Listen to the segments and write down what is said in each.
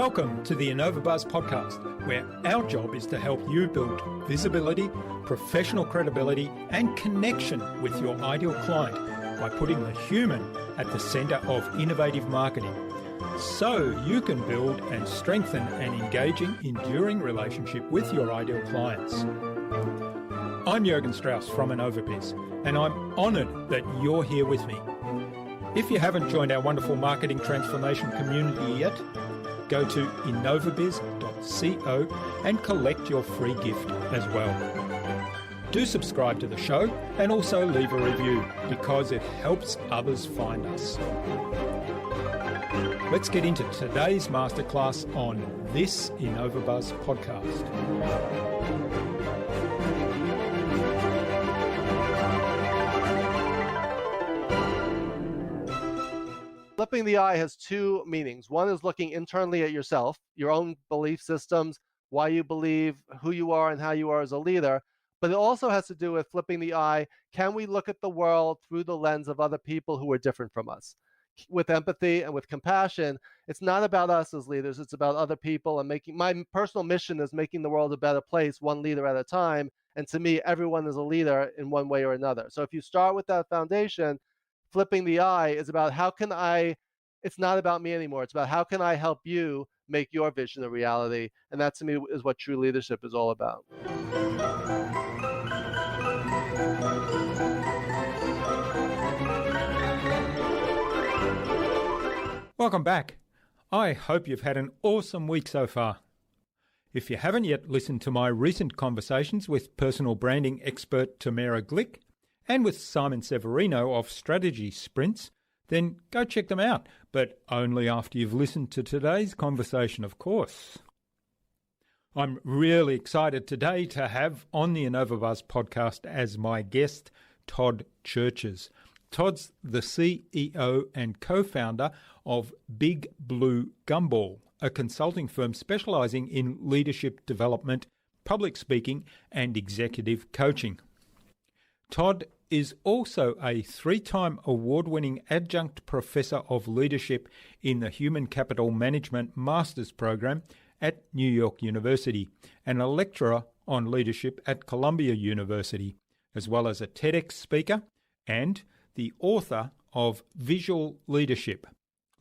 Welcome to the InnovaBuzz podcast, where our job is to help you build visibility, professional credibility, and connection with your ideal client by putting the human at the center of innovative marketing, so you can build and strengthen an engaging, enduring relationship with your ideal clients. I'm Jürgen Strauss from InnovaBuzz, and I'm honored that you're here with me. If you haven't joined our wonderful marketing transformation community yet, go to innovabiz.co and collect your free gift as well. Do subscribe to the show and also leave a review because it helps others find us. Let's get into today's masterclass on this InnovaBuzz podcast. Flipping the eye has two meanings. One is looking internally at yourself, your own belief systems, why you believe, who you are, and how you are as a leader. But it also has to do with flipping the eye. Can we look at the world through the lens of other people who are different from us? With empathy and with compassion, it's not about us as leaders, it's about other people, and my personal mission is making the world a better place, one leader at a time. And to me, everyone is a leader in one way or another. So if you start with that foundation, flipping the eye is about it's not about me anymore. It's about how can I help you make your vision a reality? And that to me is what true leadership is all about. Welcome back. I hope you've had an awesome week so far. If you haven't yet listened to my recent conversations with personal branding expert Tamara Glick and with Simon Severino of Strategy Sprints, then go check them out, but only after you've listened to today's conversation, of course. I'm really excited today to have on the InnovaBuzz podcast as my guest, Todd Cherches. Todd's the CEO and co-founder of BigBlueGumball, a consulting firm specializing in leadership development, public speaking, and executive coaching. Todd is also a 3-time award-winning Adjunct Professor of Leadership in the Human Capital Management Master's Program at New York University and a lecturer on leadership at Columbia University, as well as a TEDx speaker and the author of VisuaLeadership,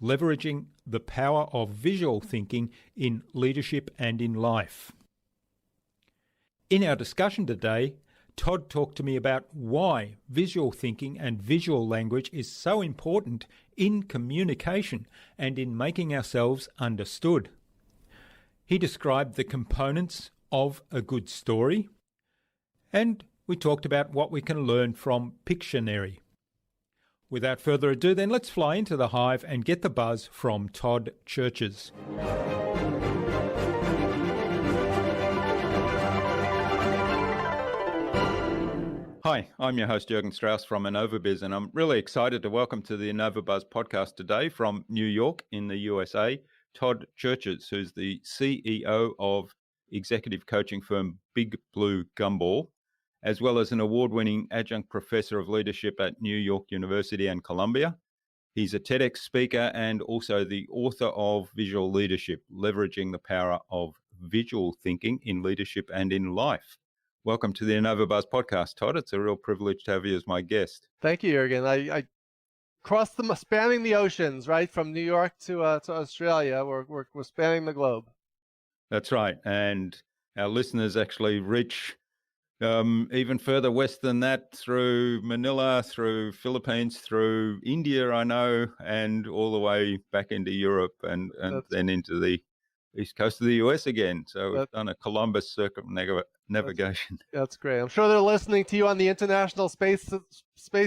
Leveraging the Power of Visual Thinking in Leadership and in Life. In our discussion today, Todd talked to me about why visual thinking and visual language is so important in communication and in making ourselves understood. He described the components of a good story, and we talked about what we can learn from Pictionary. Without further ado, then let's fly into the hive and get the buzz from Todd Cherches. Hi, I'm your host Jürgen Strauss from InnovaBuzz, and I'm really excited to welcome to the InnovaBuzz podcast today from New York in the USA, Todd Cherches, who's the CEO of executive coaching firm BigBlueGumball, as well as an award-winning Adjunct Professor of Leadership at New York University and Columbia. He's a TEDx speaker and also the author of VisuaLeadership, Leveraging the Power of Visual Thinking in Leadership and in Life. Welcome to the InnovaBuzz podcast, Todd. It's a real privilege to have you as my guest. Thank you, Jürgen. I crossed spanning the oceans, right, from New York to Australia. We're spanning the globe. That's right, and our listeners actually reach even further west than that through Manila, through Philippines, through India, I know, and all the way back into Europe and then into the east coast of the US again. So we've done a Columbus circumnavigation. That's great. I'm sure they're listening to you on the International Space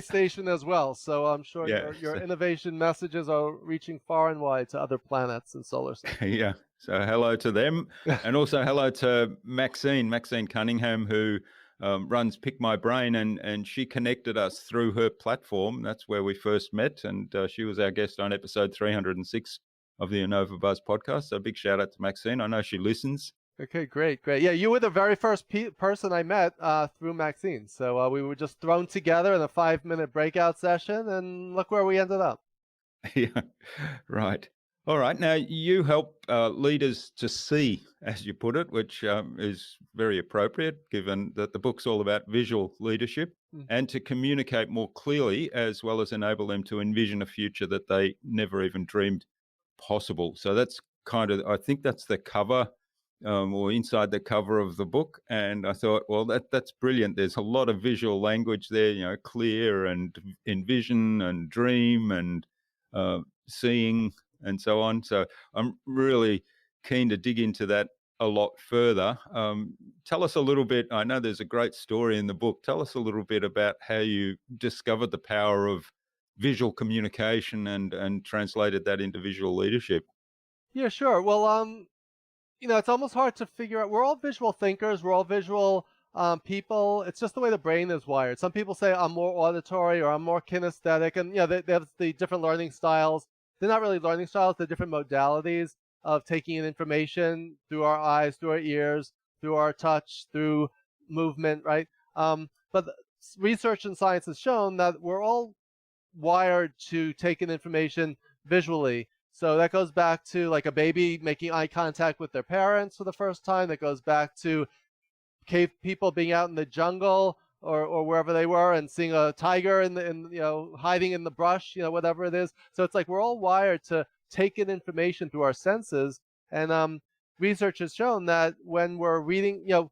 Station as well. So I'm sure your innovation messages are reaching far and wide to other planets and solar systems. Yeah. So hello to them. And also hello to Maxine Cunningham, who runs Pick My Brain, and she connected us through her platform. That's where we first met. And she was our guest on episode 306 of the InnovaBuzz podcast. So a big shout out to Maxine. I know she listens. Okay, great. Yeah, you were the very first person I met through Maxine. So we were just thrown together in a 5-minute breakout session, and look where we ended up. Yeah, right. All right. Now, you help leaders to see, as you put it, which is very appropriate given that the book's all about visual leadership, Mm. and to communicate more clearly, as well as enable them to envision a future that they never even dreamed possible. So that's kind of, I think that's the cover, or inside the cover of the book. And I thought, well, that's brilliant. There's a lot of visual language there, clear and envision and dream and seeing and so on. So I'm really keen to dig into that a lot further. Tell us a little bit. I know there's a great story in the book. Tell us a little bit about how you discovered the power of visual communication and translated that into visual leadership. Yeah, sure. Well, it's almost hard to figure out. We're all visual thinkers. We're all visual people. It's just the way the brain is wired. Some people say I'm more auditory or I'm more kinesthetic, and they have the different learning styles. They're not really learning styles. They're different modalities of taking in information through our eyes, through our ears, through our touch, through movement, right? But research and science has shown that we're all wired to take in information visually. So that goes back to like a baby making eye contact with their parents for the first time. That goes back to cave people being out in the jungle or wherever they were and seeing a tiger hiding in the brush, whatever it is. So it's like we're all wired to take in information through our senses. And research has shown that when we're reading, a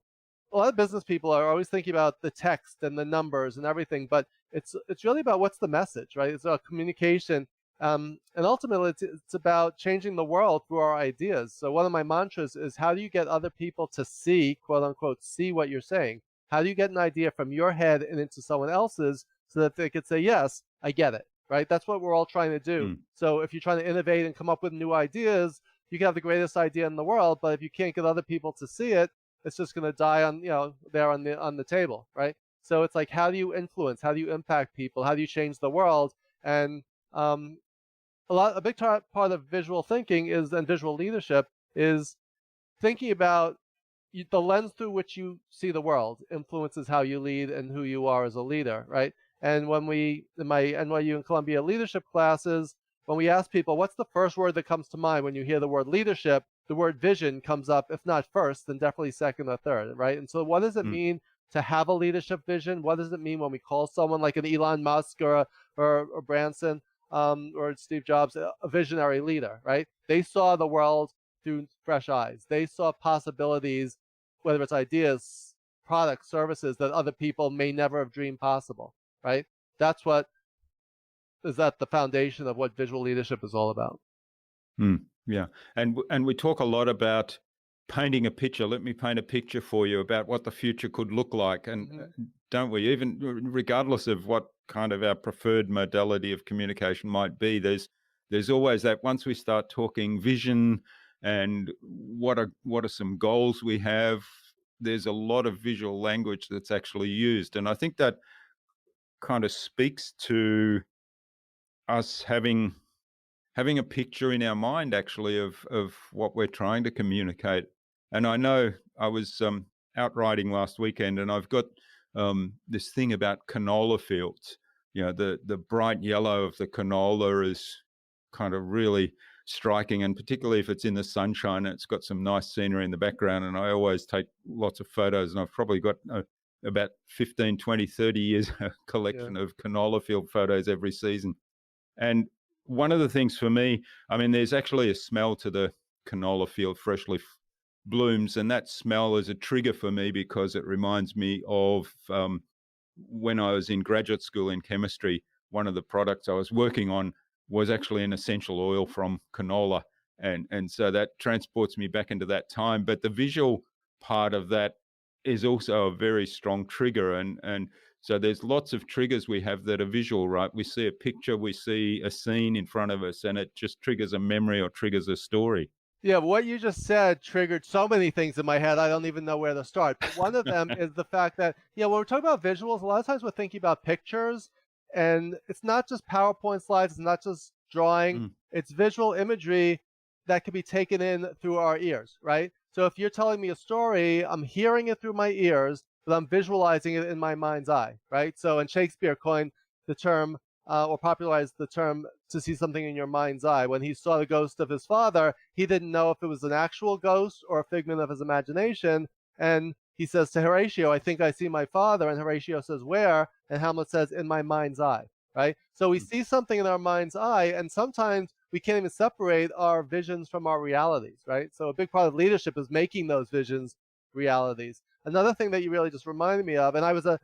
lot of business people are always thinking about the text and the numbers and everything, but it's really about what's the message, right? It's about communication. And ultimately, it's about changing the world through our ideas. So one of my mantras is, how do you get other people to see, quote unquote, see what you're saying? How do you get an idea from your head and into someone else's so that they could say, yes, I get it, right? That's what we're all trying to do. So if you're trying to innovate and come up with new ideas, you can have the greatest idea in the world, but if you can't get other people to see it, it's just going to die on, there on the table, right? So it's like, how do you influence? How do you impact people? How do you change the world? And a big part of visual thinking and visual leadership is thinking about the lens through which you see the world influences how you lead and who you are as a leader, right? And when in my NYU and Columbia leadership classes, when we ask people, what's the first word that comes to mind when you hear the word leadership, the word vision comes up, if not first, then definitely second or third, right? And so what does it mean to have a leadership vision? What does it mean when we call someone like an Elon Musk or Branson or Steve Jobs a visionary leader, right? They saw the world through fresh eyes. They saw possibilities, whether it's ideas, products, services that other people may never have dreamed possible, right? That's what is at the foundation of what visual leadership is all about. Yeah, and we talk a lot about painting a picture. Let me paint a picture for you about what the future could look like, and don't we? Even regardless of what kind of our preferred modality of communication might be, there's always that. Once we start talking vision and what are some goals we have, there's a lot of visual language that's actually used, and I think that kind of speaks to us having a picture in our mind actually of what we're trying to communicate. And I know I was out riding last weekend, and I've got this thing about canola fields. The bright yellow of the canola is kind of really striking, and particularly if it's in the sunshine, it's got some nice scenery in the background, and I always take lots of photos, and I've probably got about 15, 20, 30 years collection of canola field photos every season. And one of the things for me, I mean, there's actually a smell to the canola field freshly blooms, and that smell is a trigger for me because it reminds me of when I was in graduate school in chemistry. One of the products I was working on was actually an essential oil from canola, and so that transports me back into that time. But the visual part of that is also a very strong trigger, and so there's lots of triggers we have that are visual, right? We see a picture, we see a scene in front of us, and it just triggers a memory or triggers a story. Yeah, what you just said triggered so many things in my head, I don't even know where to start. But one of them is the fact that, when we're talking about visuals, a lot of times we're thinking about pictures, and it's not just PowerPoint slides, it's not just drawing, it's visual imagery that can be taken in through our ears, right? So if you're telling me a story, I'm hearing it through my ears, but I'm visualizing it in my mind's eye, right? So, and Shakespeare coined the term or popularized the term to see something in your mind's eye. When he saw the ghost of his father, he didn't know if it was an actual ghost or a figment of his imagination. And he says to Horatio, I think I see my father. And Horatio says, where? And Hamlet says, in my mind's eye, right? So we see something in our mind's eye, and sometimes we can't even separate our visions from our realities, right? So a big part of leadership is making those visions realities. Another thing that you really just reminded me of, and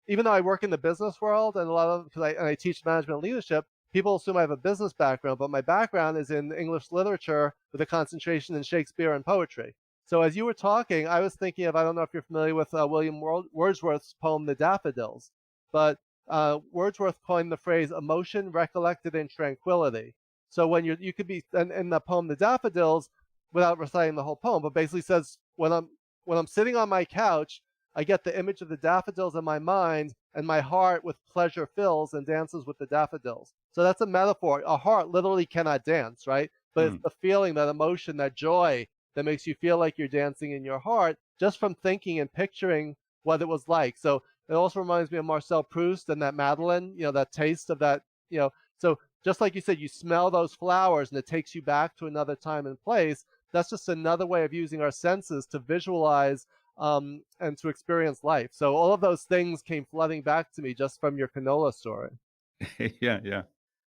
even though I work in the business world and because I teach management and leadership, people assume I have a business background, but my background is in English literature with a concentration in Shakespeare and poetry. So as you were talking, I was thinking of, I don't know if you're familiar with William Wordsworth's poem, The Daffodils, but Wordsworth coined the phrase emotion recollected in tranquility. So when you could be in the poem, The Daffodils, without reciting the whole poem, but basically says, when I'm sitting on my couch, I get the image of the daffodils in my mind, and my heart with pleasure fills and dances with the daffodils. So that's a metaphor. A heart literally cannot dance, right? But it's the feeling, that emotion, that joy that makes you feel like you're dancing in your heart just from thinking and picturing what it was like. So it also reminds me of Marcel Proust and that Madeleine, that taste of that, So just like you said, you smell those flowers and it takes you back to another time and place. That's just another way of using our senses to visualize and to experience life. So all of those things came flooding back to me just from your canola story. Yeah.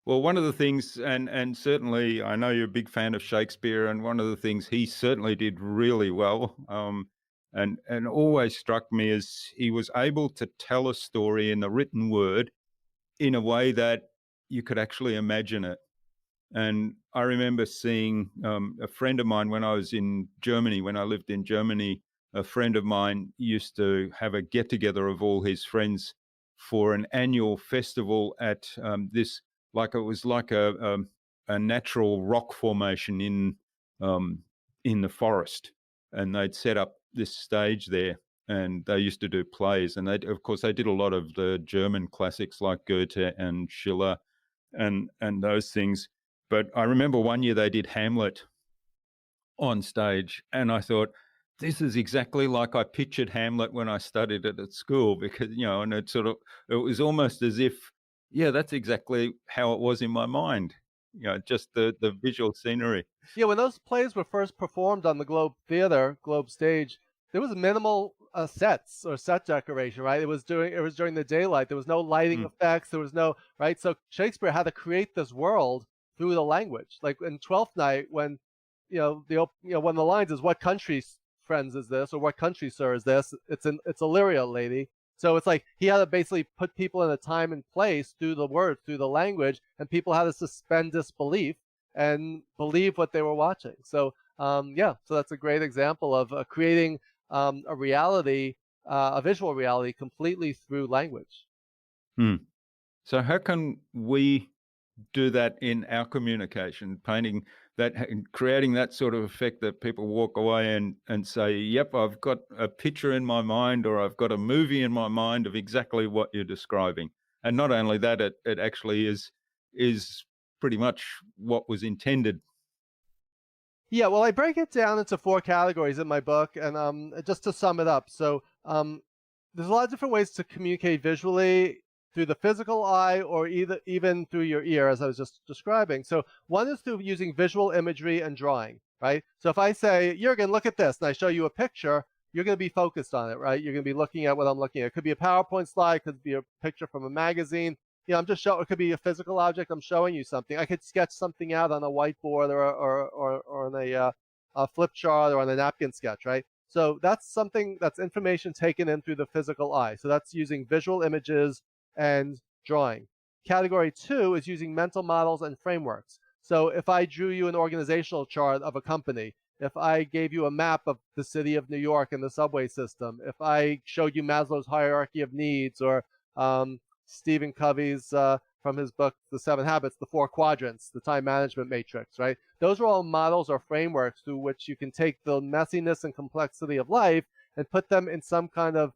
Well, one of the things, and certainly I know you're a big fan of Shakespeare, and one of the things he certainly did really well, and always struck me is he was able to tell a story in the written word in a way that you could actually imagine it. And I remember seeing a friend of mine when I was in Germany, when I lived in Germany. A friend of mine used to have a get-together of all his friends for an annual festival at it was like a natural rock formation in the forest, and they'd set up this stage there, and they used to do plays, and of course they did a lot of the German classics like Goethe and Schiller and those things. But I remember one year they did Hamlet on stage, and I thought, this is exactly like I pictured Hamlet when I studied it at school, because, and it was almost as if, that's exactly how it was in my mind, just the visual scenery. Yeah, when those plays were first performed on the Globe stage, there was minimal sets or set decoration, right? It was during the daylight. There was no lighting effects. There was no, right? So Shakespeare had to create this world through the language. Like in Twelfth Night, when when the lines is, what country, friends, is this, or what country, sir, is this? It's Illyria, lady. So it's like he had to basically put people in a time and place through the words, through the language, and people had to suspend disbelief and believe what they were watching. So so that's a great example of creating a reality, a visual reality, completely through language. So how can we do that in our communication, painting that, creating that sort of effect that people walk away and say, yep, I've got a picture in my mind, or I've got a movie in my mind of exactly what you're describing? And not only that, it actually is pretty much what was intended. Yeah, well, I break it down into 4 categories in my book, and just to sum it up. So there's a lot of different ways to communicate visually, through the physical eye, or even through your ear, as I was just describing. So one is through using visual imagery and drawing, right? So if I say, Jürgen, look at this, and I show you a picture, you're going to be focused on it, right? You're going to be looking at what I'm looking at. It could be a PowerPoint slide, it could be a picture from a magazine. I'm just showing. It could be a physical object. I'm showing you something. I could sketch something out on a whiteboard or on a flip chart or on a napkin sketch, right? So that's information taken in through the physical eye. So that's using visual images and drawing. Category 2 is using mental models and frameworks. So if I drew you an organizational chart of a company, if I gave you a map of the city of New York and the subway system, if I showed you Maslow's hierarchy of needs, or Stephen Covey's, from his book, The 7 Habits, the 4 quadrants, the time management matrix, right? Those are all models or frameworks through which you can take the messiness and complexity of life and put them in some kind of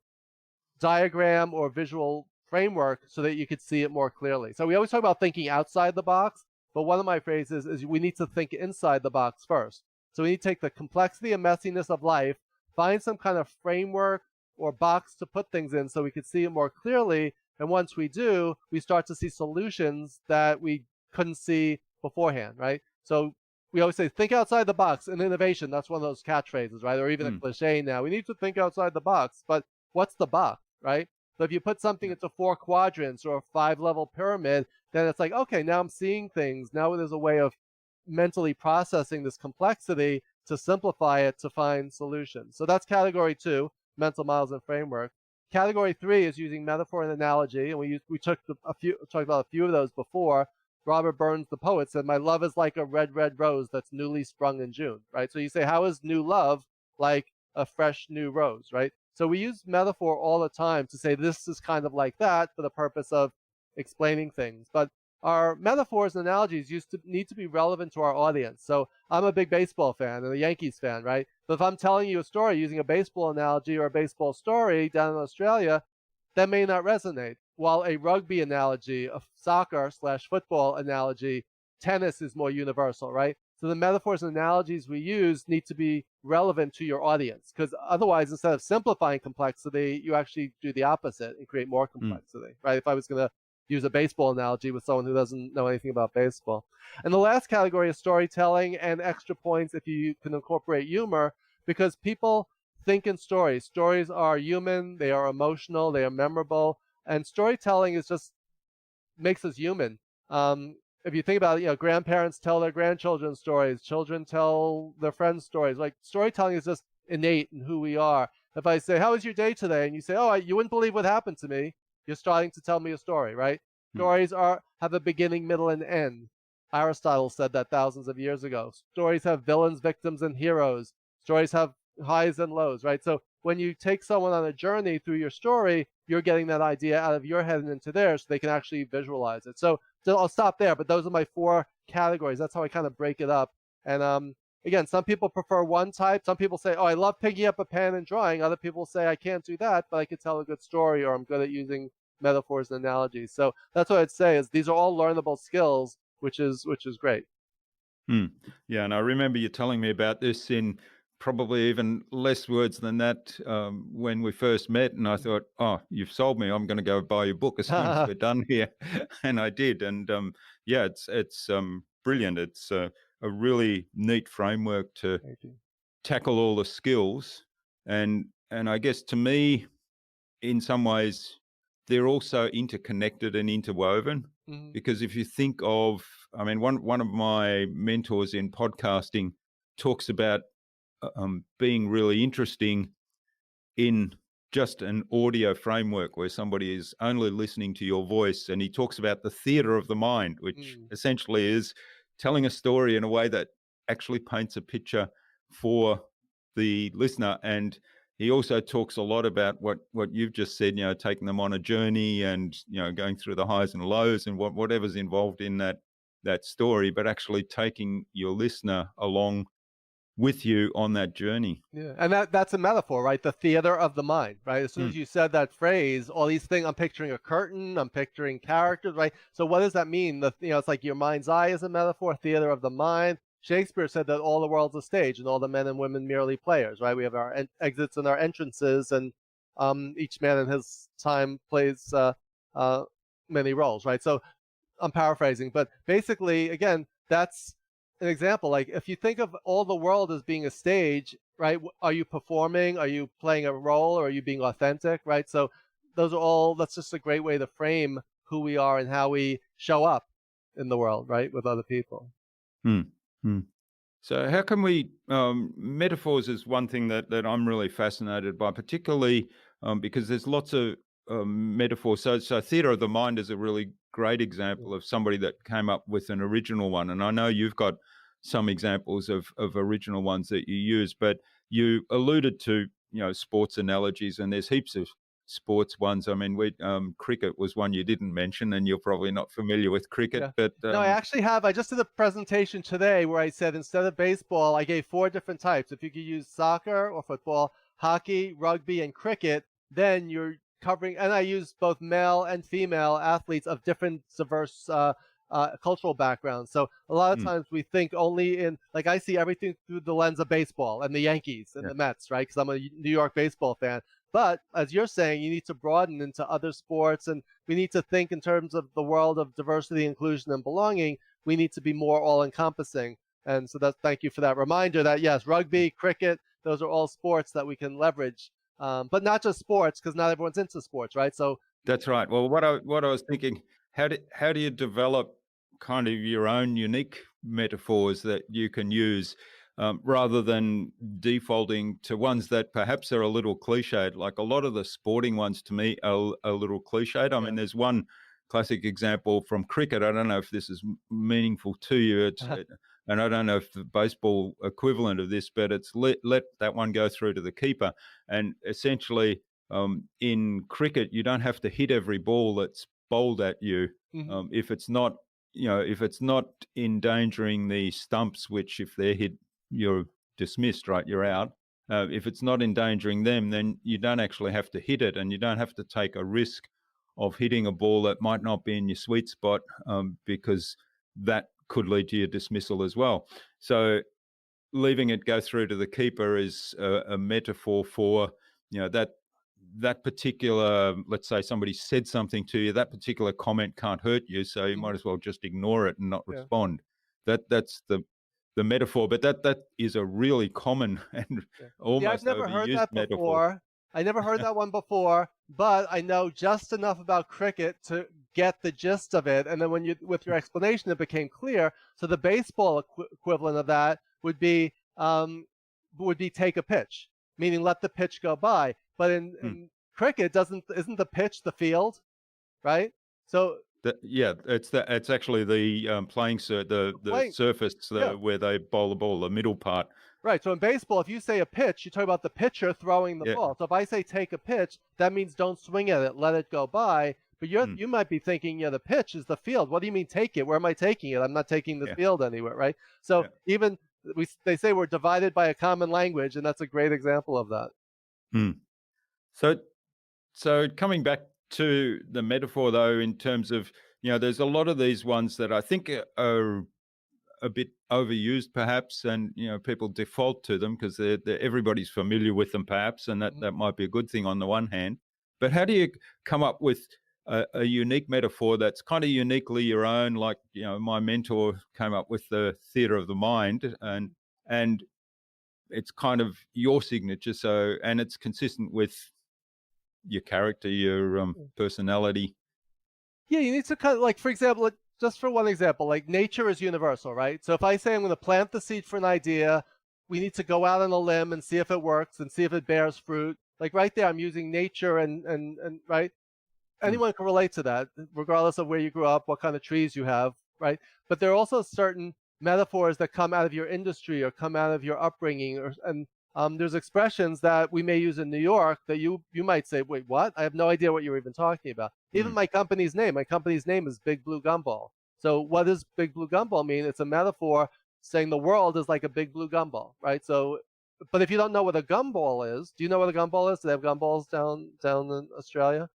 diagram or visual framework so that you could see it more clearly. So we always talk about thinking outside the box, but one of my phrases is we need to think inside the box first. So we need to take the complexity and messiness of life, find some kind of framework or box to put things in so we could see it more clearly, And once we do, we start to see solutions that we couldn't see beforehand, right? So we always say, think outside the box. In innovation, that's one of those catchphrases, right? Or even a cliche now. We need to think outside the box. But what's the box, right? So if you put something into 4 quadrants or a 5-level pyramid, then it's like, okay, now I'm seeing things. Now there's a way of mentally processing this complexity to simplify it to find solutions. So that's category 2, mental models and framework. Category 3 is using metaphor and analogy, and we talked about a few of those before. Robert Burns, the poet, said, "My love is like a red, red rose that's newly sprung in June," right? So you say, how is new love like a fresh new rose, right? So we use metaphor all the time to say this is kind of like that for the purpose of explaining things. But our metaphors and analogies need to be relevant to our audience. So I'm a big baseball fan and a Yankees fan, right? So if I'm telling you a story using a baseball analogy or a baseball story down in Australia, that may not resonate. While a rugby analogy, a soccer/football analogy, tennis is more universal, right? So the metaphors and analogies we use need to be relevant to your audience, because otherwise, instead of simplifying complexity, you actually do the opposite and create more complexity, right? If I was going to use a baseball analogy with someone who doesn't know anything about baseball. And the last category is storytelling, and extra points if you can incorporate humor, because people think in stories. Stories are human, they are emotional, they are memorable, and storytelling is just makes us human. If you think about it, grandparents tell their grandchildren stories, children tell their friends stories. Like, storytelling is just innate in who we are. If I say, "How was your day today?" and you say, "Oh, you wouldn't believe what happened to me," you're starting to tell me a story, right? Stories have a beginning, middle, and end. Aristotle said that thousands of years ago. Stories have villains, victims, and heroes. Stories have highs and lows, right? So when you take someone on a journey through your story, you're getting that idea out of your head and into theirs so they can actually visualize it. So I'll stop there, but those are my 4 categories. That's how I kind of break it up. And again, some people prefer one type. Some people say, "Oh, I love picking up a pen and drawing." Other people say, "I can't do that, but I can tell a good story," or "I'm good at using metaphors and analogies." So that's what I'd say is these are all learnable skills, which is great. Yeah, and I remember you telling me about this in probably even less words than that when we first met, and I thought, "Oh, you've sold me. I'm going to go buy your book as soon as we're done here," and I did. And yeah, it's brilliant. It's a really neat framework to tackle all the skills, and I guess to me, in some ways, they're also interconnected and interwoven. Because if you think of, I mean, one of my mentors in podcasting talks about being really interesting in just an audio framework where somebody is only listening to your voice. And he talks about the theater of the mind, which essentially is telling a story in a way that actually paints a picture for the listener. And he also talks a lot about what you've just said, taking them on a journey and, going through the highs and lows and whatever's involved in that story, but actually taking your listener along with you on that journey. Yeah, and that's a metaphor, right? The theater of the mind, right? As soon as you said that phrase, all these things, I'm picturing a curtain, I'm picturing characters, right? So what does that mean? It's like your mind's eye is a metaphor, theater of the mind. Shakespeare said that all the world's a stage and all the men and women merely players, right? We have our exits and our entrances, and each man in his time plays many roles, right? So I'm paraphrasing, but basically, again, that's an example. Like, if you think of all the world as being a stage, right? Are you performing? Are you playing a role? Or are you being authentic, right? So that's just a great way to frame who we are and how we show up in the world, right? With other people. So how can we, metaphors is one thing that I'm really fascinated by, particularly because there's lots of metaphors. So theater of the mind is a really great example of somebody that came up with an original one. And I know you've got some examples of original ones that you use, but you alluded to, sports analogies, and there's heaps of sports ones. I mean, cricket was one you didn't mention, and you're probably not familiar with cricket. But no, I actually have. I just did a presentation today where I said instead of baseball, I gave 4 different types. If you could use soccer or football, hockey, rugby, and cricket, then you're covering. And I use both male and female athletes of different diverse cultural backgrounds. So a lot of times we think only in, like, I see everything through the lens of baseball and the Yankees and the Mets, right? Because I'm a New York baseball fan. But as you're saying, you need to broaden into other sports, and we need to think in terms of the world of diversity, inclusion, and belonging. We need to be more all-encompassing. And so thank you for that reminder that, yes, rugby, cricket, those are all sports that we can leverage. But not just sports, because not everyone's into sports, right? So that's right. Well, what I was thinking, how do you develop kind of your own unique metaphors that you can use, rather than defaulting to ones that perhaps are a little cliched? Like a lot of the sporting ones to me are a little cliched. I mean, there's one classic example from cricket. I don't know if this is meaningful to you. And I don't know if the baseball equivalent of this, but it's let that one go through to the keeper. And essentially, in cricket, you don't have to hit every ball that's bowled at you, if it's not, if it's not endangering the stumps, which if they're hit, you're dismissed, right? You're out. If it's not endangering them, then you don't actually have to hit it, and you don't have to take a risk of hitting a ball that might not be in your sweet spot, because that could lead to your dismissal as well. So leaving it go through to the keeper is a metaphor for, that particular, let's say somebody said something to you, that particular comment can't hurt you, so you might as well just ignore it and not respond. That's the metaphor, but that is a really common and almost I've never heard that metaphor. before. I never heard that one before, but I know just enough about cricket to get the gist of it. And then with your explanation, it became clear. So the baseball equivalent of that would be take a pitch, meaning let the pitch go by. But in cricket, isn't the pitch the field, right? So it's actually the playing surface where they bowl the ball, the middle part. Right. So in baseball, if you say a pitch, you talk about the pitcher throwing the ball. So if I say take a pitch, that means don't swing at it, let it go by. But you might be thinking, the pitch is the field. What do you mean take it? Where am I taking it? I'm not taking the field anywhere, right? So even they say we're divided by a common language, and that's a great example of that. So coming back to the metaphor, though, in terms of, there's a lot of these ones that I think are a bit overused, perhaps, and people default to them because everybody's familiar with them, perhaps, and that might be a good thing on the one hand. But how do you come up with a unique metaphor that's kind of uniquely your own? Like, my mentor came up with the theater of the mind, and it's kind of your signature. So, and it's consistent with your character, your personality. Yeah, you need to kind of, like, for example, just for one example, like nature is universal, right? So if I say I'm going to plant the seed for an idea, we need to go out on a limb and see if it works and see if it bears fruit. Like right there, I'm using nature and right? Anyone can relate to that, regardless of where you grew up, what kind of trees you have, right? But there are also certain metaphors that come out of your industry or come out of your upbringing, and there's expressions that we may use in New York that you might say, wait, what? I have no idea what you're even talking about. Even my company's name is BigBlueGumball. So what does BigBlueGumball mean? It's a metaphor saying the world is like a big blue gumball, right? So, but if you don't know what a gumball is, do you know what a gumball is? Do they have gumballs down in Australia?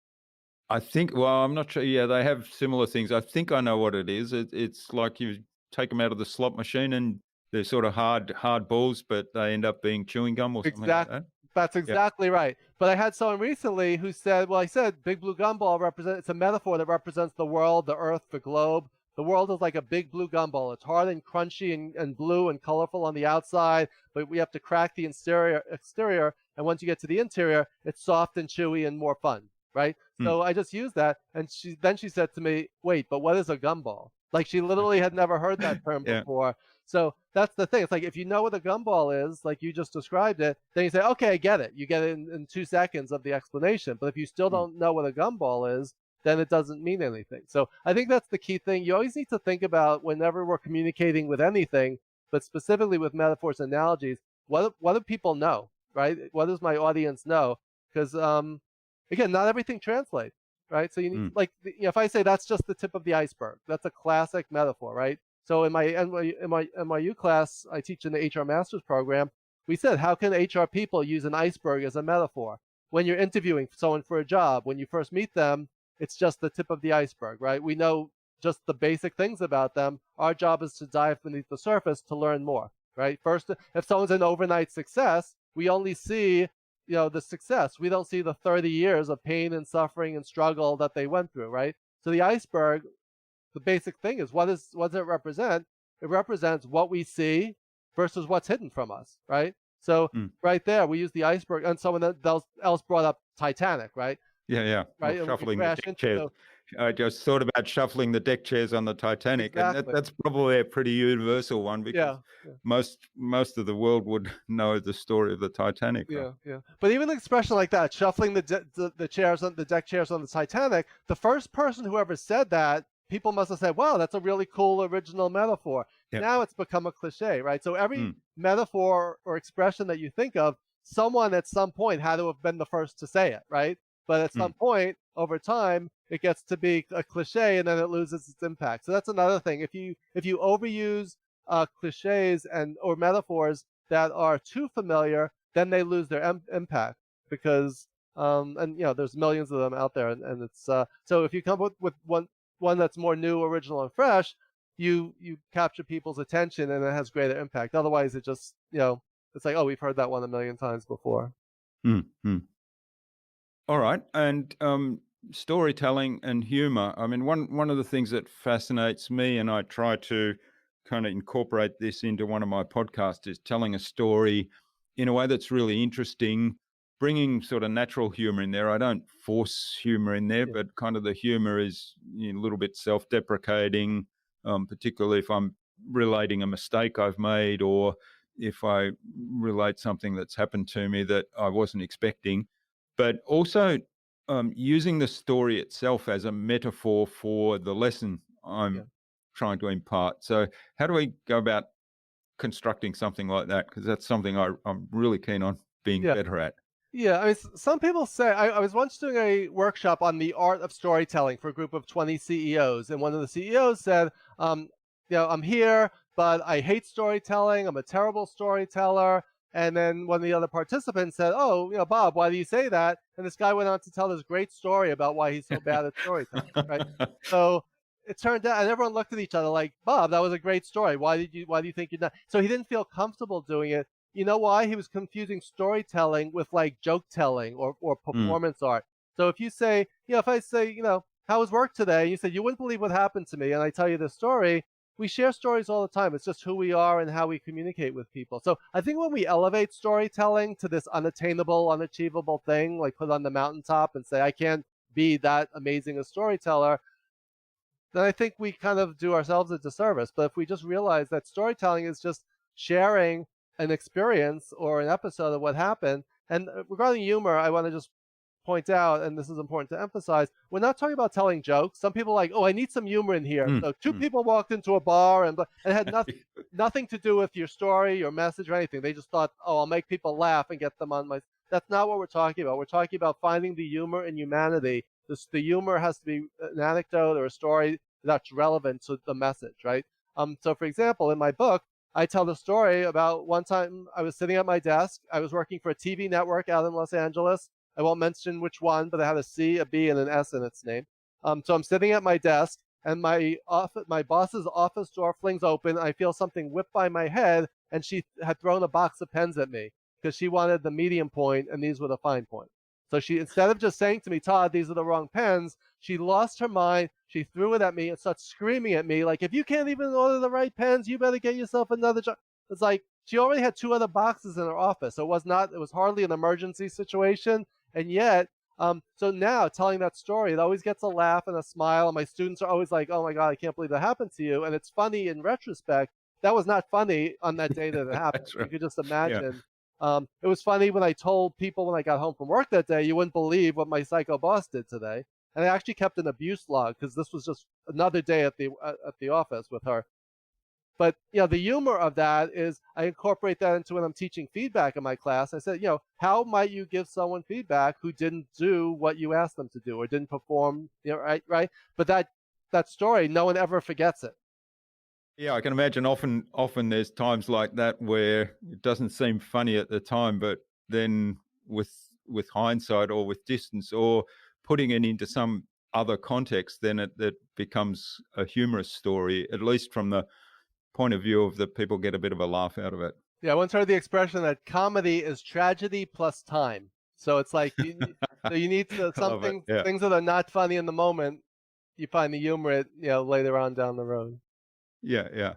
I think, well, I'm not sure. Yeah, they have similar things. I think I know what it is. It's like you take them out of the slot machine and they're sort of hard balls, but they end up being chewing gum or something like that. That's exactly right. But I had someone recently who said, well, I said big blue gumball it's a metaphor that represents the world, the earth, the globe. The world is like a big blue gumball. It's hard and crunchy and blue and colorful on the outside, but we have to crack the exterior. And once you get to the interior, it's soft and chewy and more fun, right? So I just used that. And she said to me, wait, but what is a gumball? Like she literally had never heard that term before. So that's the thing. It's like, if you know what a gumball is, like you just described it, then you say, okay, I get it. You get it in 2 seconds of the explanation. But if you still don't know what a gumball is, then it doesn't mean anything. So I think that's the key thing. You always need to think about, whenever we're communicating with anything, but specifically with metaphors and analogies, what do people know, right? What does my audience know? Because, again, not everything translates, right? So you need, like, if I say that's just the tip of the iceberg, that's a classic metaphor, right? So in my NYU class, I teach in the HR Master's program, we said, how can HR people use an iceberg as a metaphor? When you're interviewing someone for a job, when you first meet them, it's just the tip of the iceberg, right? We know just the basic things about them. Our job is to dive beneath the surface to learn more, right? First, if someone's an overnight success, we only see the success. We don't see the 30 years of pain and suffering and struggle that they went through, right? So the iceberg, the basic thing is, what does it represent? It represents what we see versus what's hidden from us, right? So right there, we use the iceberg, and someone else brought up Titanic, right? Yeah. Right. Or shuffling the deck chairs. I just thought about shuffling the deck chairs on the Titanic, exactly. and that's probably a pretty universal one, because most of the world would know the story of the Titanic. Right? Yeah. But even an expression like that, shuffling the chairs on the deck chairs on the Titanic, the first person who ever said that, people must have said, "Wow, that's a really cool original metaphor." Yep. Now it's become a cliche, right? So every metaphor or expression that you think of, someone at some point had to have been the first to say it, right? But at some point over time, it gets to be a cliche, and then it loses its impact. So that's another thing. If you overuse cliches or metaphors that are too familiar, then they lose their impact, because and there's millions of them out there, and it's so if you come up with one that's more new, original, and fresh, you capture people's attention, and it has greater impact. Otherwise, it just it's like, oh, we've heard that one a million times before. All right, and storytelling and humor. I mean, one of the things that fascinates me, and I try to kind of incorporate this into one of my podcasts, is telling a story in a way that's really interesting, bringing sort of natural humor in there. I don't force humor in there, but kind of the humor is a little bit self-deprecating, particularly if I'm relating a mistake I've made, or if I relate something that's happened to me that I wasn't expecting. But also using the story itself as a metaphor for the lesson I'm trying to impart. So how do we go about constructing something like that? Because that's something I'm really keen on being better at. Yeah, I mean, some people say, I was once doing a workshop on the art of storytelling for a group of 20 CEOs, and one of the CEOs said, I'm here, but I hate storytelling. I'm a terrible storyteller. And then one of the other participants said, "Oh, Bob, why do you say that?" And this guy went on to tell this great story about why he's so bad at storytelling, right? So it turned out, and everyone looked at each other like, "Bob, that was a great story. Why do you think you're not?" So he didn't feel comfortable doing it. You know why? He was confusing storytelling with like joke telling or performance art. So if you say, if I say, how was work today? And you said, "You wouldn't believe what happened to me," and I tell you this story. We share stories all the time. It's just who we are and how we communicate with people. So I think when we elevate storytelling to this unattainable, unachievable thing, like put on the mountaintop and say, I can't be that amazing a storyteller, then I think we kind of do ourselves a disservice. But if we just realize that storytelling is just sharing an experience or an episode of what happened. And regarding humor, I want to just point out, and this is important to emphasize, we're not talking about telling jokes. Some people are like, "Oh, I need some humor in here." So two people walked into a bar and it had nothing to do with your story, your message, or anything. They just thought, "Oh, I'll make people laugh and get them on my..." That's not what we're talking about. We're talking about finding the humor in humanity. The humor has to be an anecdote or a story that's relevant to the message, right? So for example, in my book, I tell the story about one time I was sitting at my desk. I was working for a TV network out in Los Angeles. I won't mention which one, but it had a C, a B, and an S in its name. So I'm sitting at my desk, and my boss's office door flings open. I feel something whip by my head, and she had thrown a box of pens at me because she wanted the medium point, and these were the fine point. So she, instead of just saying to me, "Todd, these are the wrong pens," she lost her mind. She threw it at me and started screaming at me like, "If you can't even order the right pens, you better get yourself another job." It's like she already had two other boxes in her office. So it was hardly an emergency situation. And yet, so now telling that story, it always gets a laugh and a smile. And my students are always like, "Oh my God, I can't believe that happened to you." And it's funny in retrospect. That was not funny on that day that it happened. Right. You could just imagine. It was funny when I told people when I got home from work that day, "You wouldn't believe what my psycho boss did today." And I actually kept an abuse log because this was just another day at the office with her. But the humor of that is I incorporate that into when I'm teaching feedback in my class. I said, how might you give someone feedback who didn't do what you asked them to do or didn't perform, right? But that story, no one ever forgets it. Yeah, I can imagine often there's times like that where it doesn't seem funny at the time, but then with hindsight or with distance or putting it into some other context, then it becomes a humorous story, at least from the point of view of the people get a bit of a laugh out of it. Yeah, I once heard the expression that comedy is tragedy plus time. So it's like so you need to I love it. Yeah. things that are not funny in the moment, you find the humor later on down the road. Yeah, yeah.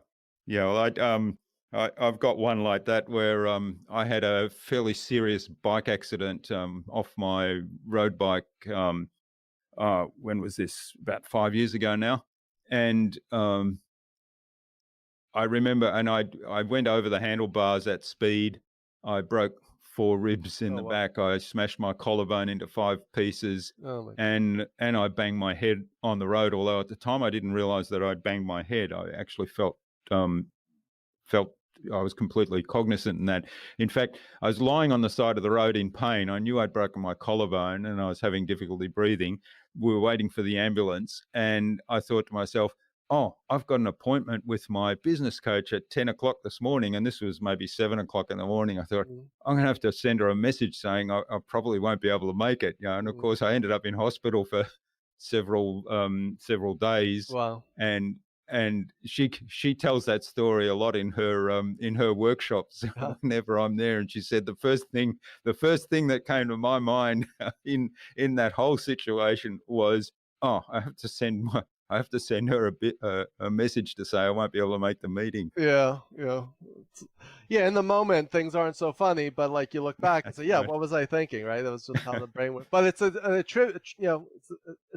Yeah, well, I've got one like that where I had a fairly serious bike accident off my road bike. When was this? About 5 years ago now. And I remember, and I went over the handlebars at speed. I broke 4 ribs in Oh the wow. back. I smashed my collarbone into 5 pieces, Oh my. and I banged my head on the road. Although at the time I didn't realize that I'd banged my head. I actually felt I was completely cognizant in that. In fact, I was lying on the side of the road in pain. I knew I'd broken my collarbone and I was having difficulty breathing. We were waiting for the ambulance, and I thought to myself, oh, I've got an appointment with my business coach at 10 o'clock this morning. And this was maybe 7 o'clock in the morning. I thought, I'm going to have to send her a message saying I probably won't be able to make it. And of course, I ended up in hospital for several days. Wow. And she tells that story a lot in her workshops whenever I'm there. And she said the first thing that came to my mind in that whole situation was, oh, I have to send her a message to say I won't be able to make the meeting. Yeah. In the moment things aren't so funny, but like you look back and say, yeah, what was I thinking, right? That was just how the brain works. But it's a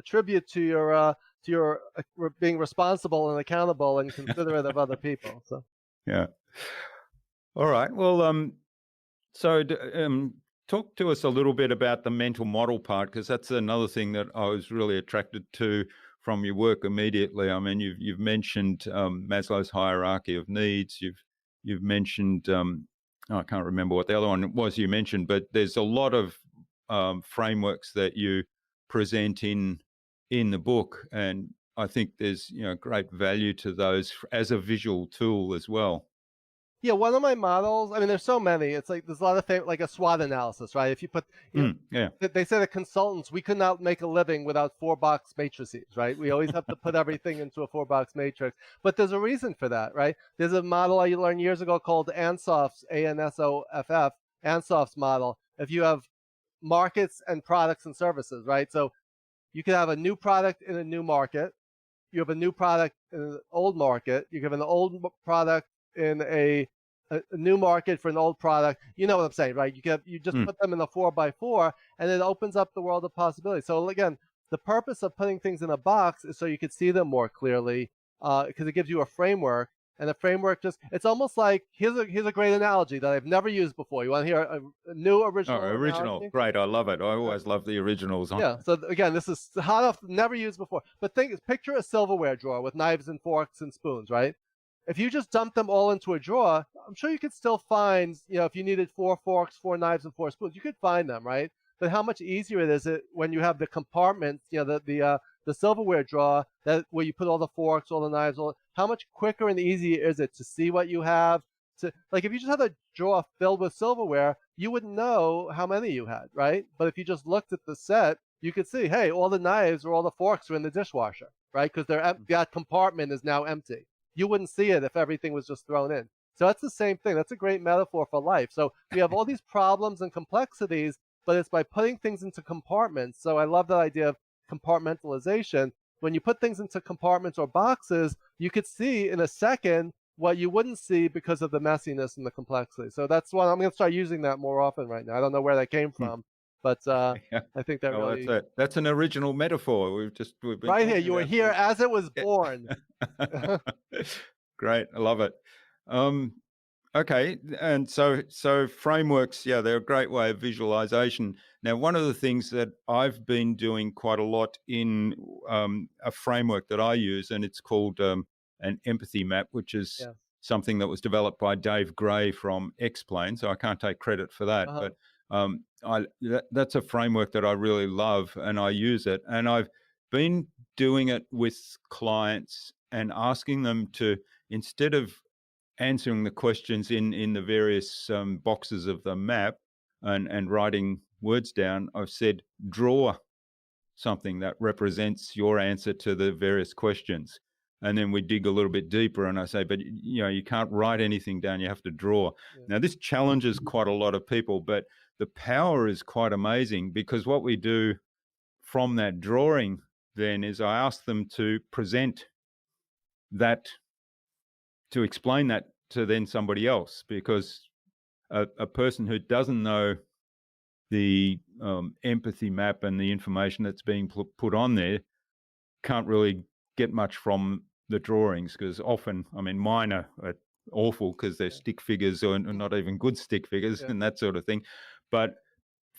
tribute to your being responsible and accountable and considerate of other people. So yeah. All right. Well, so talk to us a little bit about the mental model part, because that's another thing that I was really attracted to from your work immediately. I mean, you've mentioned Maslow's hierarchy of needs. You've mentioned I can't remember what the other one was you mentioned, but there's a lot of frameworks that you present in the book, and I think there's great value to those as a visual tool as well. yeah, one of my models, I mean, there's so many. It's like there's a lot of like a SWOT analysis, right? If you put, they say that consultants, we could not make a living without 4-box matrices, right? We always have to put everything into a 4-box matrix. But there's a reason for that, right? There's a model I learned years ago called Ansoff's, ANSOFF, Ansoff's model. If you have markets and products and services, right? So you could have a new product in a new market. You have a new product in an old market. You have an old product in a new market for an old product. You know what I'm saying, right? You just put them in a 4x4, and it opens up the world of possibilities. So again, the purpose of putting things in a box is so you could see them more clearly, because it gives you a framework. And the framework it's almost like, here's a great analogy that I've never used before. You want to hear a new original? Oh, original. Analogy? Great. I love it. I always love the originals. Yeah. So again, this is hot off, never used before. But picture a silverware drawer with knives and forks and spoons, right? If you just dump them all into a drawer, I'm sure you could still find, if you needed 4 forks, 4 knives, and 4 spoons, you could find them, right? But how much easier is it when you have the compartments, the silverware drawer where you put all the forks, all the knives, how much quicker and easier is it to see what you have? Like if you just had a drawer filled with silverware, you wouldn't know how many you had, right? But if you just looked at the set, you could see, hey, all the knives or all the forks are in the dishwasher, right? Because that compartment is now empty. You wouldn't see it if everything was just thrown in. So that's the same thing. That's a great metaphor for life. So we have all these problems and complexities, but it's by putting things into compartments. So I love that idea of compartmentalization. When you put things into compartments or boxes, you could see in a second what you wouldn't see because of the messiness and the complexity. So that's why I'm going to start using that more often right now. I don't know where that came from, but I think that really... That's an original metaphor. We've been right here. You were here as it was born. Great. I love it. Okay. And so frameworks, they're a great way of visualization. Now, one of the things that I've been doing quite a lot in a framework that I use, and it's called an empathy map, which is something that was developed by Dave Gray from X-Plane. So I can't take credit for that, but that's a framework that I really love, and I use it. And I've been doing it with clients and asking them to, instead of answering the questions in the various boxes of the map and writing words down, I've said, draw something that represents your answer to the various questions. And then we dig a little bit deeper, and I say, but you can't write anything down, you have to draw. Now, this challenges quite a lot of people, but the power is quite amazing, because what we do from that drawing then is I ask them to present that, to explain that to then somebody else, because a person who doesn't know the empathy map and the information that's being put on there can't really get much from the drawings, because often, I mean, mine are awful because they're stick figures or not even good stick figures and that sort of thing. But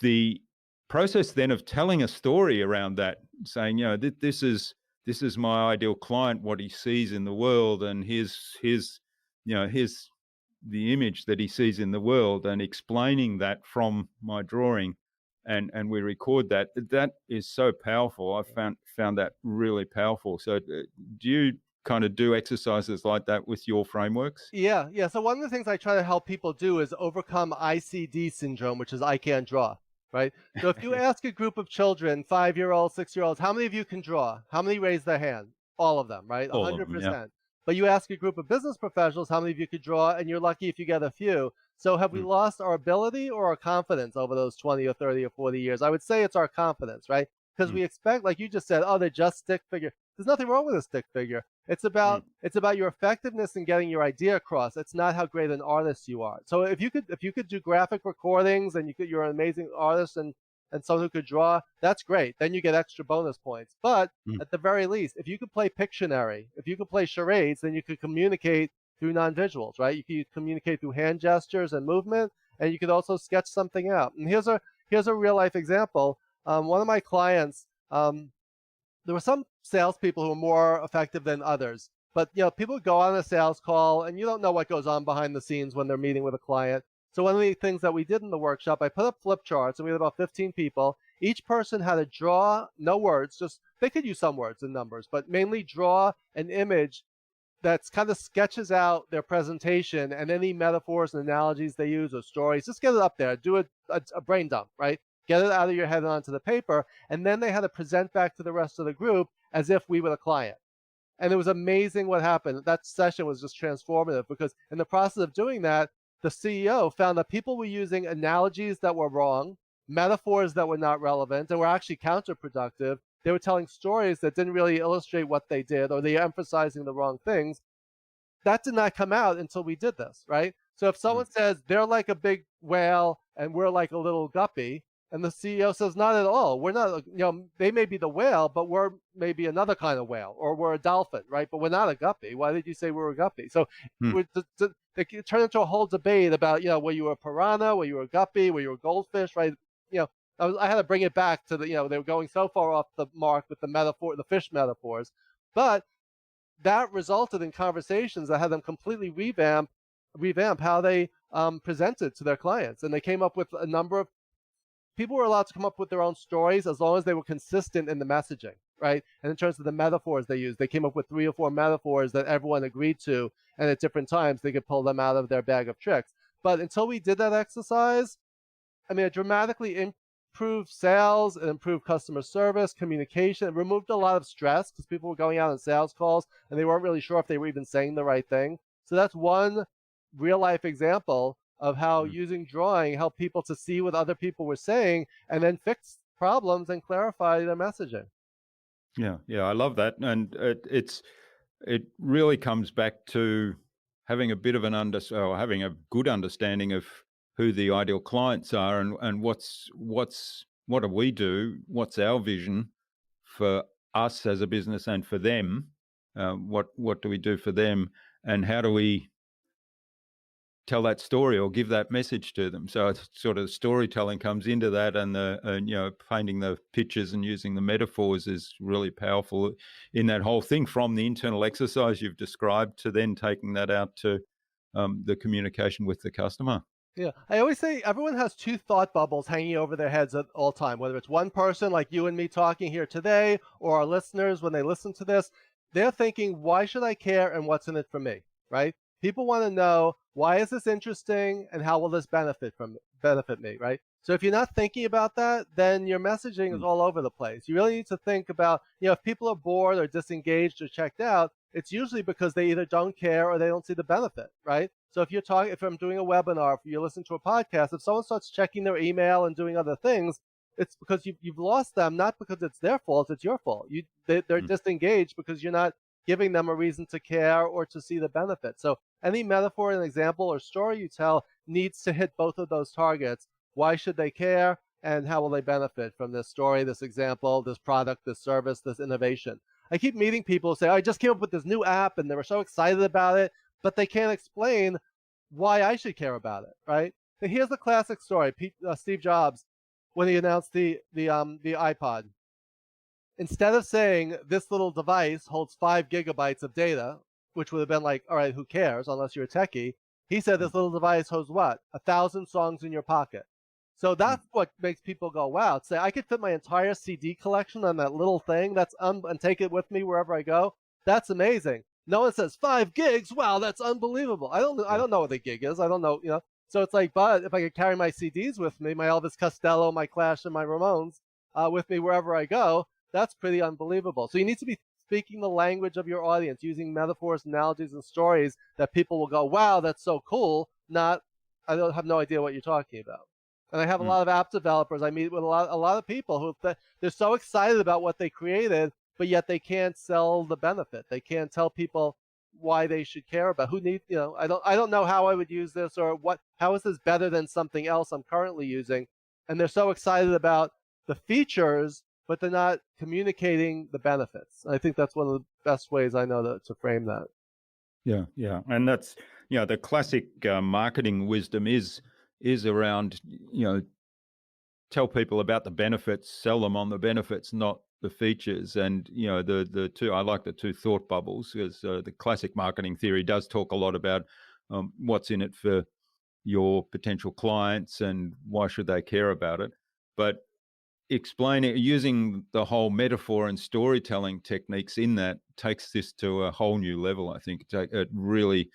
the process then of telling a story around that, saying, you know, this is my ideal client, what he sees in the world, and here's the image that he sees in the world, and explaining that from my drawing, and we record that. That is so powerful. I found that really powerful. So do you kind of do exercises like that with your frameworks? Yeah. So one of the things I try to help people do is overcome ICD syndrome, which is I can't draw, right? So if you ask a group of children, 5-year-olds, 6-year-olds, how many of you can draw? How many raise their hand? All of them, right? 100%. All of them, yeah. But you ask a group of business professionals, how many of you could draw? And you're lucky if you get a few. So have we lost our ability or our confidence over those 20 or 30 or 40 years? I would say it's our confidence, right? Because we expect, like you just said, oh, they're just stick figure. There's nothing wrong with a stick figure. It's about your effectiveness in getting your idea across. It's not how great an artist you are. So if you could do graphic recordings and you're an amazing artist and someone who could draw, that's great. Then you get extra bonus points. But at the very least, if you could play Pictionary, if you could play charades, then you could communicate through non-visuals, right? You could communicate through hand gestures and movement, and you could also sketch something out. And here's a real life example. One of my clients, there were some salespeople who were more effective than others. But people go on a sales call, and you don't know what goes on behind the scenes when they're meeting with a client. So one of the things that we did in the workshop, I put up flip charts, and we had about 15 people. Each person had to draw, no words, just they could use some words and numbers, but mainly draw an image that kind of sketches out their presentation and any metaphors and analogies they use or stories. Just get it up there, do a brain dump, right? Get it out of your head and onto the paper, and then they had to present back to the rest of the group as if we were the client. And it was amazing what happened. That session was just transformative, because in the process of doing that, the CEO found that people were using analogies that were wrong, metaphors that were not relevant, and were actually counterproductive. They were telling stories that didn't really illustrate what they did, or they were emphasizing the wrong things. That did not come out until we did this, right? So if someone says they're like a big whale and we're like a little guppy, and the CEO says, not at all. We're not, they may be the whale, but we're maybe another kind of whale, or we're a dolphin, right? But we're not a guppy. Why did you say we were a guppy? So they turn into a whole debate about, were you a piranha? Were you a guppy? Were you a goldfish, right? I had to bring it back to they were going so far off the mark with the fish metaphors. But that resulted in conversations that had them completely revamp how they presented to their clients. And they came up with a number of people were allowed to come up with their own stories as long as they were consistent in the messaging, right? And in terms of the metaphors they used, they came up with 3 or 4 metaphors that everyone agreed to, and at different times they could pull them out of their bag of tricks. But until we did that exercise, it dramatically improved sales, it improved customer service, communication, it removed a lot of stress, because people were going out on sales calls and they weren't really sure if they were even saying the right thing. So that's one real life example of how using drawing helped people to see what other people were saying and then fix problems and clarify their messaging. Yeah, I love that. And it really comes back to having a bit of having a good understanding of who the ideal clients are, and what do we do, what's our vision for us as a business and for them, what do we do for them, and how do we tell that story or give that message to them. So it's sort of storytelling comes into that, and painting the pictures and using the metaphors is really powerful in that whole thing, from the internal exercise you've described to then taking that out to the communication with the customer. Yeah, I always say everyone has 2 thought bubbles hanging over their heads at all time, whether it's one person like you and me talking here today, or our listeners when they listen to this. They're thinking, why should I care and what's in it for me, right? People want to know, why is this interesting and how will this benefit me, right? So if you're not thinking about that, then your messaging is all over the place. You really need to think about, if people are bored or disengaged or checked out, it's usually because they either don't care or they don't see the benefit, right? So if I'm doing a webinar, if you're listening to a podcast, if someone starts checking their email and doing other things, it's because you've lost them, not because it's their fault, it's your fault. They're disengaged because you're not giving them a reason to care or to see the benefit. So any metaphor, an example, or story you tell needs to hit both of those targets. Why should they care? And how will they benefit from this story, this example, this product, this service, this innovation? I keep meeting people who say, I just came up with this new app and they were so excited about it, but they can't explain why I should care about it, right? And here's the classic story. Steve Jobs, when he announced the iPod, instead of saying this little device holds 5 gigabytes of data, which would have been like, all right, who cares unless you're a techie, he said this little device holds what? 1,000 songs in your pocket. So that's what makes people go, wow, say I could fit my entire CD collection on that little thing and take it with me wherever I go. That's amazing. No one says 5 gigs. Wow, that's unbelievable. I don't know what a gig is. I don't know, So it's like, but if I could carry my CDs with me, my Elvis Costello, my Clash, and my Ramones with me wherever I go, that's pretty unbelievable. So you need to be speaking the language of your audience, using metaphors, analogies, and stories that people will go, wow, that's so cool. Not, I don't have no idea what you're talking about. And I have a lot of app developers. I meet with a lot of people who they're so excited about what they created, but yet they can't sell the benefit. They can't tell people why they should care about. I don't know how I would use this, or how is this better than something else I'm currently using. And they're so excited about the features, but they're not communicating the benefits. I think that's one of the best ways I know to frame that. Yeah. And that's, the classic marketing wisdom is around, tell people about the benefits, sell them on the benefits, not the features. And, the two, I like the two thought bubbles, because the classic marketing theory does talk a lot about what's in it for your potential clients and why should they care about it. But explaining, using the whole metaphor and storytelling techniques in that takes this to a whole new level. I think it really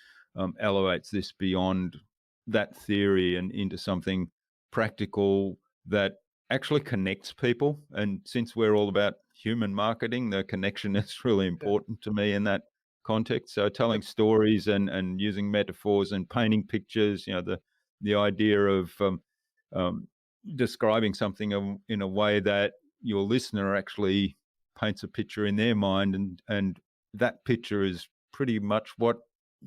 elevates this beyond that theory and into something practical that actually connects people. And since we're all about human marketing, the connection is really important to me in that context. So telling stories and using metaphors and painting pictures, the idea of describing something in a way that your listener actually paints a picture in their mind, and that picture is pretty much what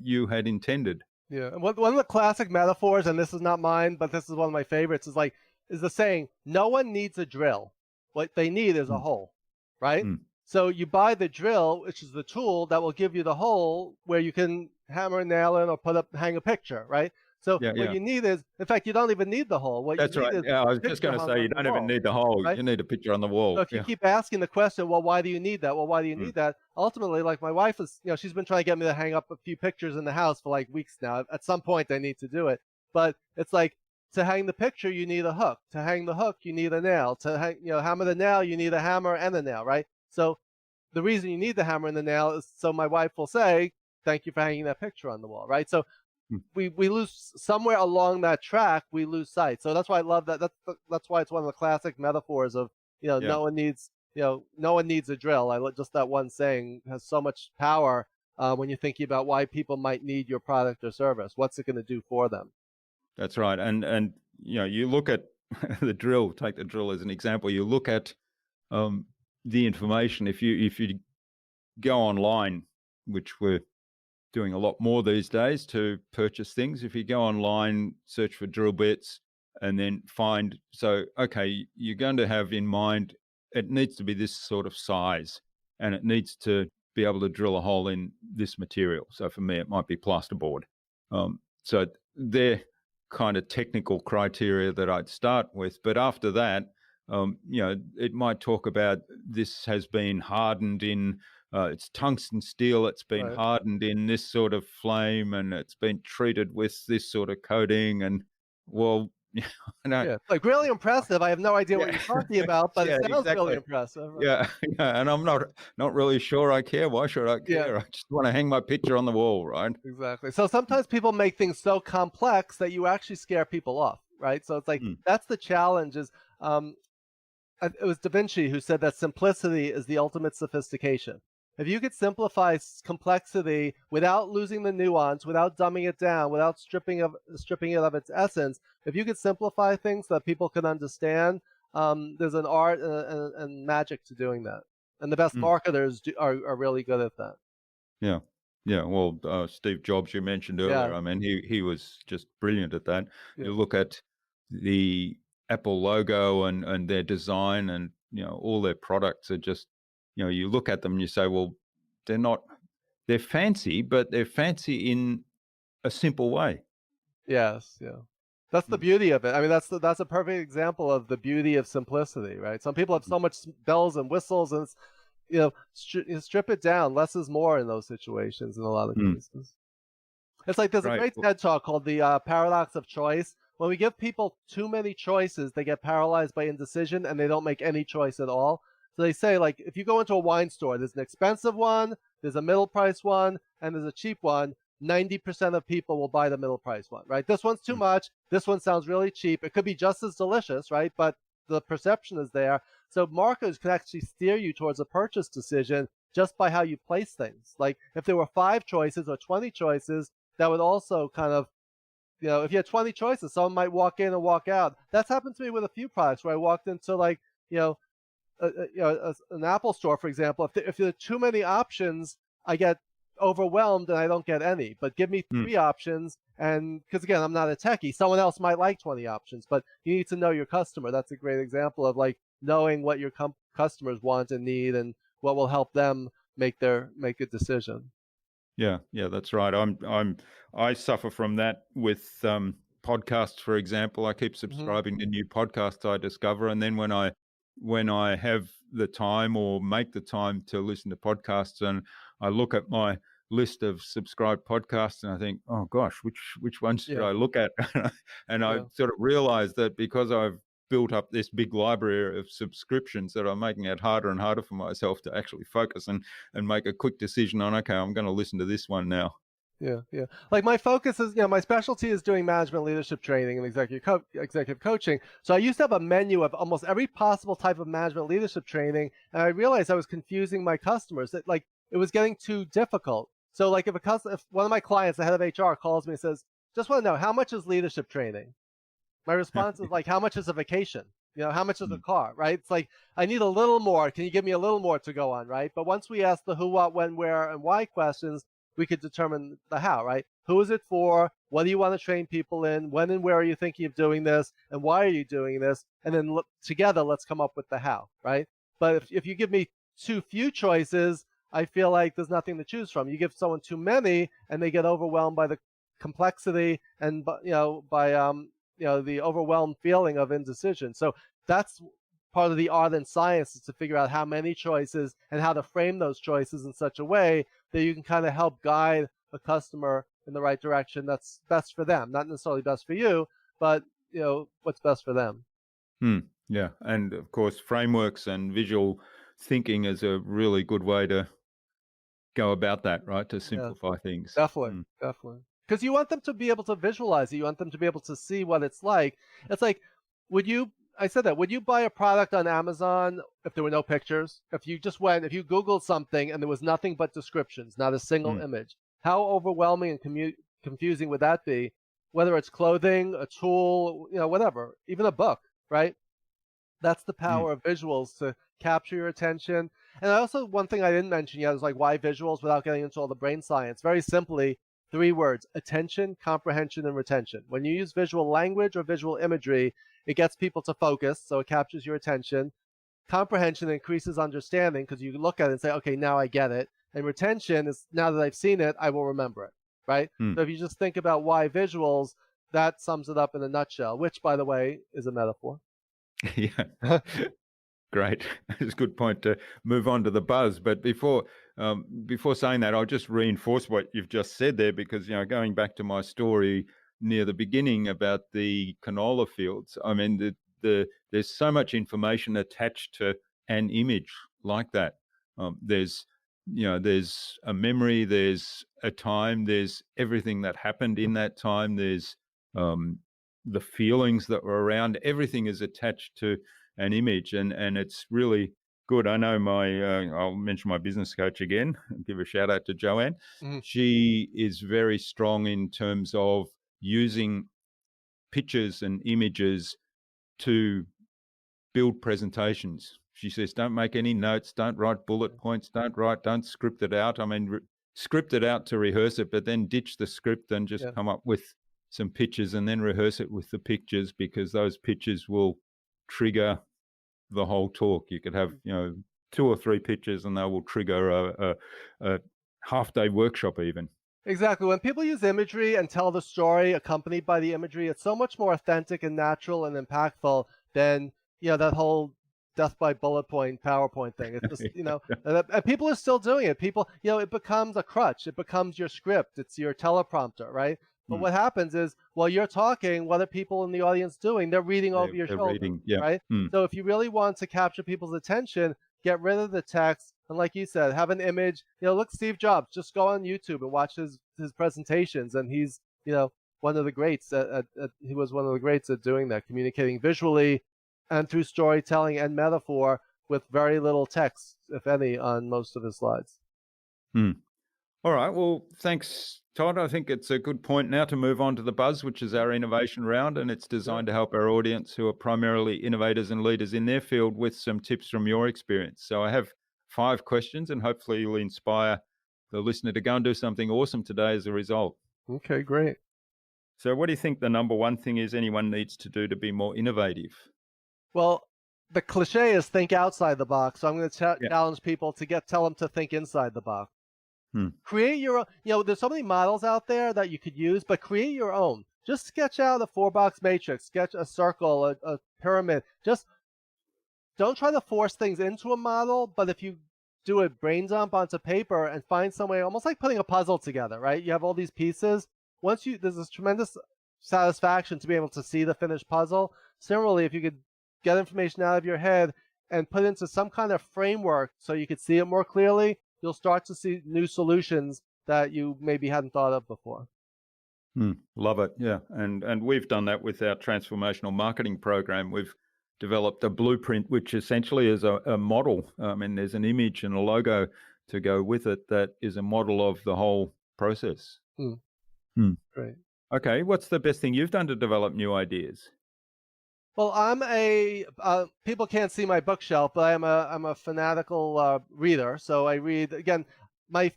you had intended. Yeah, and one of the classic metaphors, and this is not mine, but this is one of my favorites, is the saying, no one needs a drill. What they need is a hole, right? So you buy the drill, which is the tool that will give you the hole where you can hammer and nail in or hang a picture, right? So what you need is, in fact, you don't even need the hole. That's right. I was just going to say, you don't even need the hole. Right? You need a picture on the wall. So if you keep asking the question, well, why do you need that? Well, why do you need that? Ultimately, like my wife is, she's been trying to get me to hang up a few pictures in the house for like weeks now. At some point, I need to do it. But it's like, to hang the picture, you need a hook. To hang the hook, you need a nail. To hammer the nail, you need a hammer and a nail, right? So the reason you need the hammer and the nail is so my wife will say, thank you for hanging that picture on the wall, right? So we lose somewhere along that track, we lose sight. So that's why I love that. That's why it's one of the classic metaphors of, no one needs a drill. Just that one saying has so much power when you're thinking about why people might need your product or service. What's it going to do for them? That's right. And you look at the drill, take the drill as an example. You look at the information. If you go online, which we're doing a lot more these days to purchase things. If you go online, search for drill bits, and then find, you're going to have in mind, it needs to be this sort of size, and it needs to be able to drill a hole in this material. So for me, it might be plasterboard. So they're kind of technical criteria that I'd start with. But after that, it might talk about this has been hardened in it's tungsten steel, it's been hardened in this sort of flame, and it's been treated with this sort of coating. And like really impressive. I have no idea what you're talking about, but it sounds really impressive. Yeah, and I'm not really sure I care. Why should I care? I just want to hang my picture on the wall, right? Exactly. So sometimes people make things so complex that you actually scare people off, right? So it's like that's the challenge. Is it was Da Vinci who said that simplicity is the ultimate sophistication. If you could simplify complexity without losing the nuance, without dumbing it down, without stripping it of its essence, if you could simplify things so that people can understand, there's an art and magic to doing that. And the best marketers are really good at that. Yeah. Yeah. Well, Steve Jobs, you mentioned earlier. Yeah. I mean, he was just brilliant at that. Yeah. You look at the Apple logo and their design, and all their products are just, you look at them and you say, well, they're fancy, but they're fancy in a simple way. Yes. Yeah. That's the beauty of it. I mean, that's a perfect example of the beauty of simplicity, right? Some people have so much bells and whistles, and it's, strip it down. Less is more in those situations in a lot of cases. It's like there's a great TED talk called the paradox of choice. When we give people too many choices, they get paralyzed by indecision and they don't make any choice at all. So they say, like, if you go into a wine store, there's an expensive one, there's a middle price one, and there's a cheap one. 90% of people will buy the middle price one, right? This one's too much. This one sounds really cheap. It could be just as delicious, right? But the perception is there. So marketers can actually steer you towards a purchase decision just by how you place things. Like if there were 5 choices or 20 choices, that would also kind of, if you had 20 choices, someone might walk in and walk out. That's happened to me with a few products where I walked into an Apple store, for example. If there are too many options, I get overwhelmed and I don't get any. But give me 3 options, and because again, I'm not a techie, someone else might like 20 options, but you need to know your customer. That's a great example of like knowing what your customers want and need and what will help them make a decision. Yeah, that's right. I suffer from that with podcasts, for example. I keep subscribing to new podcasts I discover, and then when I have the time or make the time to listen to podcasts, and I look at my list of subscribed podcasts and I think, oh gosh, which ones should I look at? And I sort of realize that because I've built up this big library of subscriptions, that I'm making it harder and harder for myself to actually focus and make a quick decision on, okay, I'm going to listen to this one now. Yeah. Like my focus is, my specialty is doing management leadership training and executive coaching. So I used to have a menu of almost every possible type of management leadership training, and I realized I was confusing my customers. That like it was getting too difficult. So like if one of my clients, the head of HR, calls me and says, "Just want to know how much is leadership training?" My response is like, "How much is a vacation? How much is a car?" Right? It's like I need a little more. Can you give me a little more to go on? Right? But once we ask the who, what, when, where, and why questions, we could determine the how, right? Who is it for? What do you want to train people in? When and where are you thinking of doing this? And why are you doing this? And then together, let's come up with the how, right? But if you give me too few choices, I feel like there's nothing to choose from. You give someone too many, and they get overwhelmed by the complexity and by the overwhelmed feeling of indecision. So that's part of the art and science, is to figure out how many choices and how to frame those choices in such a way that you can kind of help guide a customer in the right direction that's best for them. Not necessarily best for you, but what's best for them. Yeah, and of course, frameworks and visual thinking is a really good way to go about that, right? To simplify things. Definitely. Because you want them to be able to visualize it. You want them to be able to see what it's like. It's like, would you buy a product on Amazon if there were no pictures? If you Googled something and there was nothing but descriptions, not a single image, how overwhelming and confusing would that be? Whether it's clothing, a tool, whatever, even a book, right? That's the power of visuals to capture your attention. And also, one thing I didn't mention yet is like why visuals without getting into all the brain science. Very simply, 3 words: attention, comprehension, and retention. When you use visual language or visual imagery, it gets people to focus, so it captures your attention. Comprehension increases understanding because you look at it and say, okay, now I get it. And retention is, now that I've seen it, I will remember it, right? So if you just think about why visuals, that sums it up in a nutshell, which, by the way, is a metaphor. Yeah. Great. It's a good point to move on to the buzz. But before saying that, I'll just reinforce what you've just said there, because, going back to my story near the beginning about the canola fields, I mean, there's so much information attached to an image like that. There's a memory, there's a time, there's everything that happened in that time, there's the feelings that were around. Everything is attached to an image, and it's really good. I know I'll mention my business coach again, give a shout out to Joanne. Mm-hmm. She is very strong in terms of using pictures and images to build presentations. She says, don't make any notes, don't write bullet points, don't script it out. I mean, script it out to rehearse it, but then ditch the script and just come up with some pictures and then rehearse it with the pictures, because those pictures will trigger the whole talk. You could have, 2 or 3 pictures and they will trigger a half-day workshop even. Exactly. When people use imagery and tell the story accompanied by the imagery, it's so much more authentic and natural and impactful than, that whole death by bullet point PowerPoint thing. It's just, and people are still doing it. People, it becomes a crutch. It becomes your script. It's your teleprompter, right? But what happens is, while you're talking, what are people in the audience doing? They're reading over your shoulder, right? So if you really want to capture people's attention, get rid of the text. And like you said, have an image. Look, Steve Jobs, just go on YouTube and watch his presentations. And he's, one of the greats he was one of the greats at doing that, communicating visually and through storytelling and metaphor with very little text, if any, on most of his slides. All right. Well, thanks, Todd. I think it's a good point now to move on to the Buzz, which is our innovation round, and it's designed to help our audience, who are primarily innovators and leaders in their field, with some tips from your experience. So I have 5 questions, and hopefully you'll inspire the listener to go and do something awesome today as a result. Okay, great. So what do you think the number one thing is anyone needs to do to be more innovative? Well, the cliche is think outside the box. So I'm going to challenge people to tell them to think inside the box. Create your own, there's so many models out there that you could use, but create your own. Just sketch out a 4-box matrix, sketch a circle, a pyramid. Just don't try to force things into a model, but if you do a brain dump onto paper and find some way, almost like putting a puzzle together, right? You have all these pieces. There's this tremendous satisfaction to be able to see the finished puzzle. Similarly, if you could get information out of your head and put it into some kind of framework so you could see it more clearly, you'll start to see new solutions that you maybe hadn't thought of before. Love it. Yeah. And we've done that with our transformational marketing program. We've developed a blueprint, which essentially is a model. And there's an image and a logo to go with it that is a model of the whole process. Great. Okay. What's the best thing you've done to develop new ideas? Well, I'm people can't see my bookshelf, but I'm a fanatical reader. So I read, again, my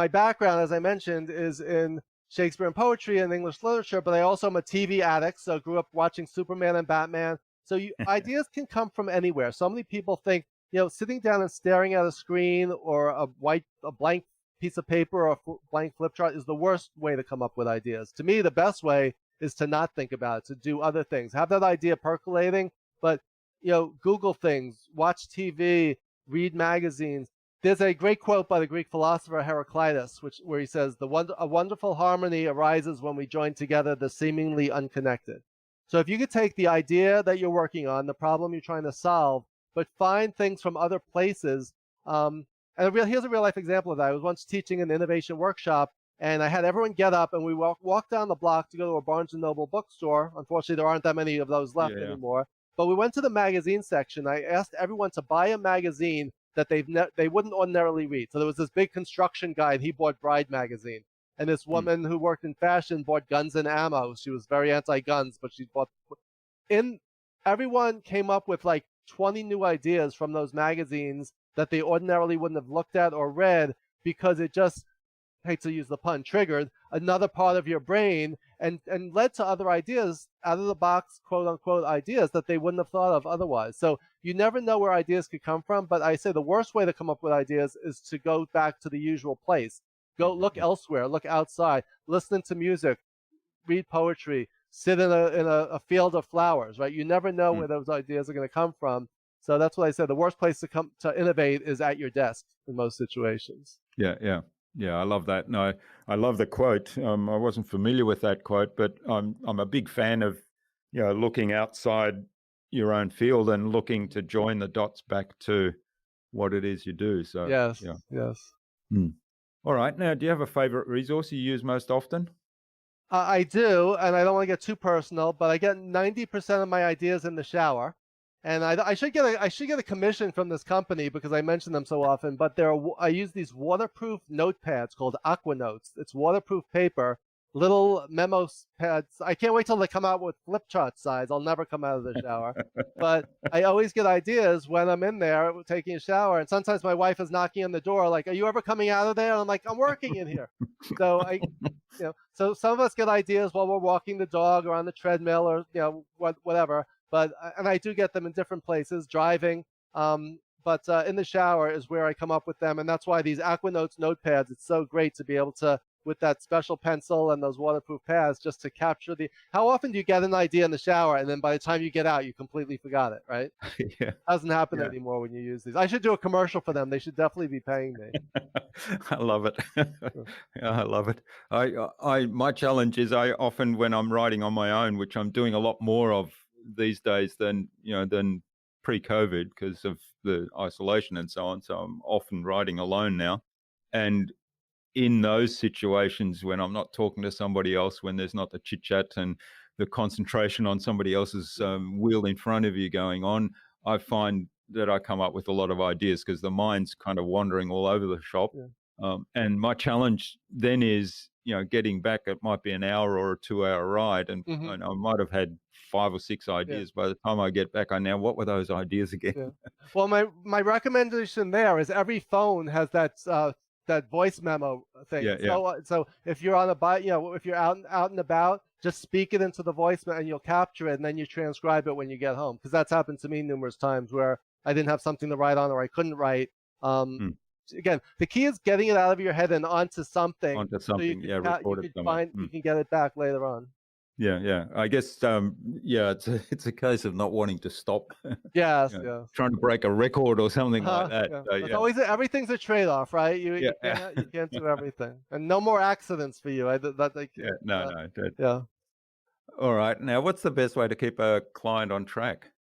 background, as I mentioned, is in Shakespeare and poetry and English literature, but I also am a TV addict. So I grew up watching Superman and Batman. So ideas can come from anywhere. So many people think, sitting down and staring at a screen or a blank piece of paper or a blank flip chart is the worst way to come up with ideas. To me, the best way is to not think about it, to do other things. Have that idea percolating, but, Google things, watch TV, read magazines. There's a great quote by the Greek philosopher Heraclitus, where he says, a wonderful harmony arises when we join together the seemingly unconnected. So if you could take the idea that you're working on, the problem you're trying to solve, but find things from other places. Here's a real life example of that. I was once teaching an innovation workshop, and I had everyone get up, and we walked down the block to go to a Barnes & Noble bookstore. Unfortunately, there aren't that many of those left anymore. But we went to the magazine section. I asked everyone to buy a magazine that they wouldn't ordinarily read. So there was this big construction guy, and he bought Bride magazine. And this woman who worked in fashion bought Guns and Ammo. She was very anti-guns, but she bought. Everyone came up with like 20 new ideas from those magazines that they ordinarily wouldn't have looked at or read, because it just, hate to use the pun, triggered another part of your brain and led to other ideas, out of the box, quote unquote, ideas that they wouldn't have thought of otherwise. So you never know where ideas could come from, but I say the worst way to come up with ideas is to go back to the usual place. Go look elsewhere, look outside, listen to music, read poetry, sit in a field of flowers, right? You never know where those ideas are going to come from. So that's what I said. The worst place to innovate is at your desk in most situations. Yeah, I love that. No, I love the quote. I wasn't familiar with that quote, but I'm a big fan of, looking outside your own field and looking to join the dots back to what it is you do. So yes. All right. Now, do you have a favorite resource you use most often? I do, and I don't want to get too personal, but I get 90% of my ideas in the shower. And I should get a commission from this company because I mention them so often. But I use these waterproof notepads called Aqua Notes. It's waterproof paper, little memo pads. I can't wait till they come out with flip chart size. I'll never come out of the shower, but I always get ideas when I'm in there taking a shower. And sometimes my wife is knocking on the door, like, "Are you ever coming out of there?" And I'm like, "I'm working in here." So so some of us get ideas while we're walking the dog or on the treadmill or whatever. But and I do get them in different places, driving. But in the shower is where I come up with them, and that's why these Aqua Notes notepads. It's so great to be able to, with that special pencil and those waterproof pads, just to capture the. How often do you get an idea in the shower, and then by the time you get out, you completely forgot it, right? Yeah. Doesn't happen anymore when you use these. I should do a commercial for them. They should definitely be paying me. I love it. I love it. My challenge is I often, when I'm writing on my own, which I'm doing a lot more of these days than pre-COVID because of the isolation and so on. So I'm often writing alone now. And in those situations when I'm not talking to somebody else, when there's not the chit chat and the concentration on somebody else's wheel in front of you going on, I find that I come up with a lot of ideas because the mind's kind of wandering all over the shop. Yeah. And my challenge then is, getting back, it might be an hour or a 2-hour ride. And I might have had 5 or 6 ideas. By the time I get back, what were those ideas again? Yeah. Well, my recommendation there is every phone has that voice memo thing. So if you're on a bike, if you're out and about, just speak it into the voice and you'll capture it, and then you transcribe it when you get home. Because that's happened to me numerous times where I didn't have something to write on or I couldn't write. Again, the key is getting it out of your head and onto something. So you can get it back later on. Yeah. I guess, it's a case of not wanting to stop. Yes, trying to break a record or something like that. Yeah. So, everything's a trade-off, right? You can't do everything, and no more accidents for you. No. All right. Now, what's the best way to keep a client on track?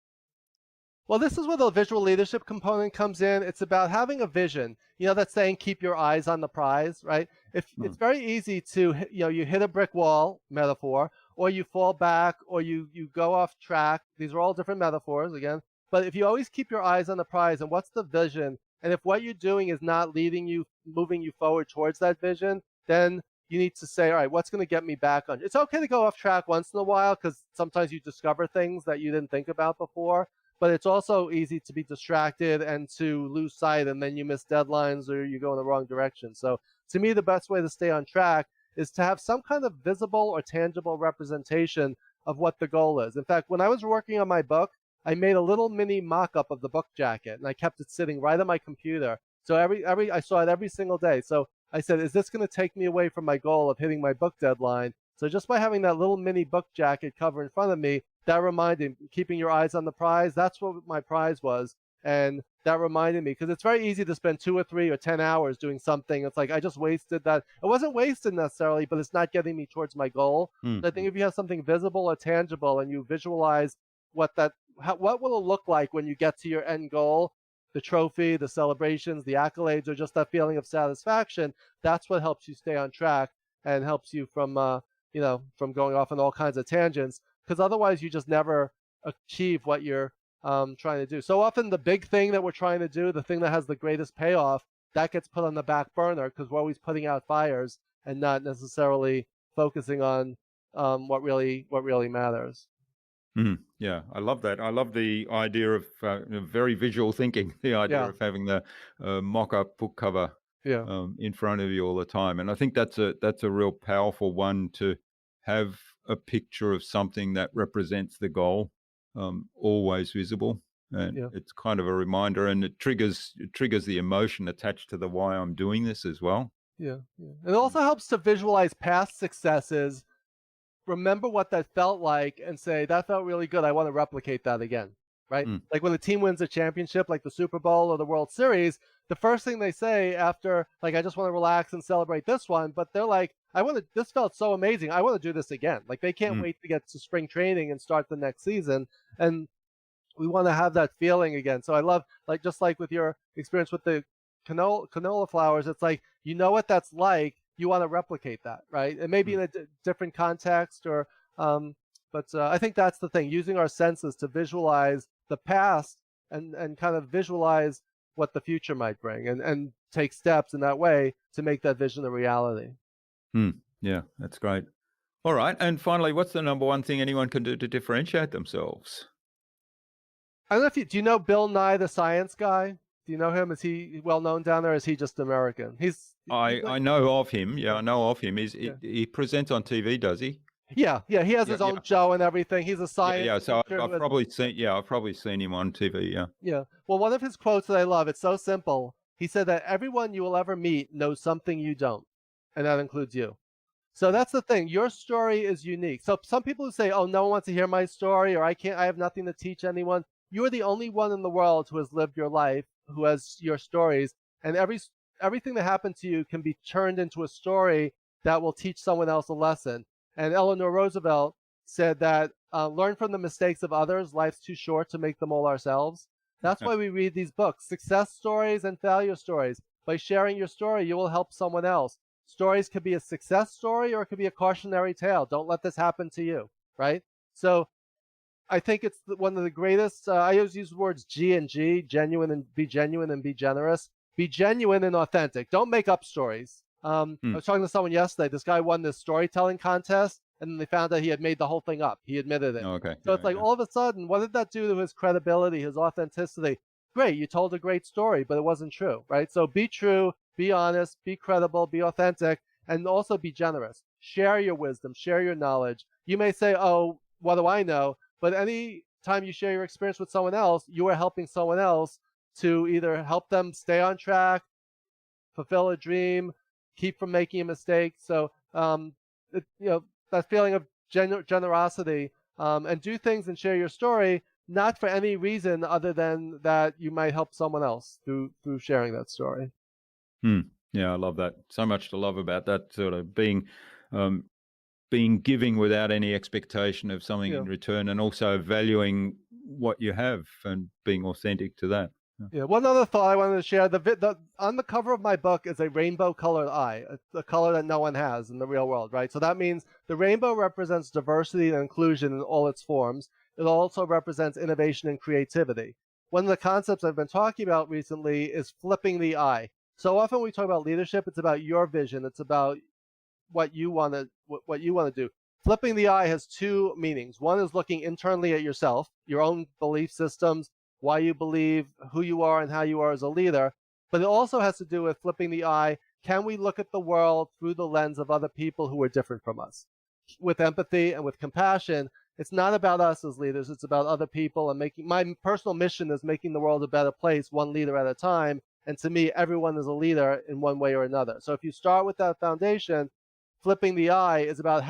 Well, this is where the visual leadership component comes in. It's about having a vision. That saying, keep your eyes on the prize, right? It's very easy to, you hit a brick wall, metaphor, or you fall back, or you go off track. These are all different metaphors, again. But if you always keep your eyes on the prize, and what's the vision, and if what you're doing is not moving you forward towards that vision, then you need to say, all right, what's going to get me back on? It's okay to go off track once in a while, because sometimes you discover things that you didn't think about before. But it's also easy to be distracted and to lose sight, and then you miss deadlines or you go in the wrong direction. So to me, the best way to stay on track is to have some kind of visible or tangible representation of what the goal is. In fact, when I was working on my book, I made a little mini mock-up of the book jacket, and I kept it sitting right on my computer. So I saw it every single day. So I said, is this going to take me away from my goal of hitting my book deadline? So just by having that little mini book jacket cover in front of me, that reminded me, keeping your eyes on the prize, that's what my prize was. And that reminded me, because it's very easy to spend 2 or 3 or 10 hours doing something. It's like, I just wasted that. It wasn't wasted necessarily, but it's not getting me towards my goal. So I think if you have something visible or tangible and you visualize what will it look like when you get to your end goal, the trophy, the celebrations, the accolades, or just that feeling of satisfaction, that's what helps you stay on track and helps you from going off on all kinds of tangents. Because otherwise you just never achieve what you're trying to do. So often the big thing that we're trying to do, the thing that has the greatest payoff, that gets put on the back burner because we're always putting out fires and not necessarily focusing on what really matters. Yeah, I love that. I love the idea of very visual thinking, the idea of having the mock-up book cover in front of you all the time. And I think that's a real powerful one, to have a picture of something that represents the goal, always visible. And it's kind of a reminder, and it triggers the emotion attached to the why I'm doing this as well. Yeah. It also helps to visualize past successes, remember what that felt like, and say, that felt really good. I want to replicate that again, right? Like when the team wins a championship, like the Super Bowl or the World Series, the first thing they say after, like, I just want to relax and celebrate this one, but they're like, this felt so amazing. I want to do this again. Like, they can't wait to get to spring training and start the next season. And we want to have that feeling again. So I love, like, just like with your experience with the canola flowers, it's like, what that's like. You want to replicate that, right? And maybe in a different context, or, but I think that's the thing, using our senses to visualize the past and kind of visualize what the future might bring and take steps in that way to make that vision a reality. Yeah, that's great. All right. And finally, what's the number one thing anyone can do to differentiate themselves? I don't know if do you know Bill Nye, the science guy? Do you know him? Is he well known down there? Or is he just American? I know of him. Yeah, I know of him. He presents on TV, does he? Yeah. He has his own show and everything. He's a science. Yeah. So I've probably seen him on TV. Yeah. Yeah. Well, one of his quotes that I love. It's so simple. He said that everyone you will ever meet knows something you don't, and that includes you. So that's the thing. Your story is unique. So some people who say, "Oh, no one wants to hear my story," or I have nothing to teach anyone. You're the only one in the world who has lived your life, who has your stories, and everything that happened to you can be turned into a story that will teach someone else a lesson. And Eleanor Roosevelt said that learn from the mistakes of others. Life's too short to make them all ourselves. That's why we read these books, success stories and failure stories. By sharing your story, you will help someone else. Stories could be a success story or it could be a cautionary tale. Don't let this happen to you, right? So I think it's one of the greatest, I always use the words G and G, genuine and be generous. Be genuine and authentic. Don't make up stories. I was talking to someone yesterday. This guy won this storytelling contest, and then they found out he had made the whole thing up. He admitted it. Oh, okay. So it's like all of a sudden, what did that do to his credibility, his authenticity? Great, you told a great story, but it wasn't true, right? So be true, be honest, be credible, be authentic, and also be generous. Share your wisdom, share your knowledge. You may say, oh, what do I know? But any time you share your experience with someone else, you are helping someone else to either help them stay on track, fulfill a dream, keep from making a mistake. So, that feeling of generosity, and do things and share your story, not for any reason other than that you might help someone else through sharing that story. Yeah, I love that. So much to love about that, sort of being giving without any expectation of something in return, and also valuing what you have and being authentic to that. Yeah. One other thought I wanted to share: the on the cover of my book is a rainbow-colored eye, a color that no one has in the real world, right? So that means the rainbow represents diversity and inclusion in all its forms. It also represents innovation and creativity. One of the concepts I've been talking about recently is flipping the eye. So often when we talk about leadership, it's about your vision. It's about what you want to do. Flipping the eye has two meanings. One is looking internally at yourself, your own belief systems, why you believe, who you are, and how you are as a leader. But it also has to do with flipping the eye. Can we look at the world through the lens of other people who are different from us? With empathy and with compassion, it's not about us as leaders. It's about other people, and my personal mission is making the world a better place, one leader at a time. And to me, everyone is a leader in one way or another. So if you start with that foundation, flipping the eye is about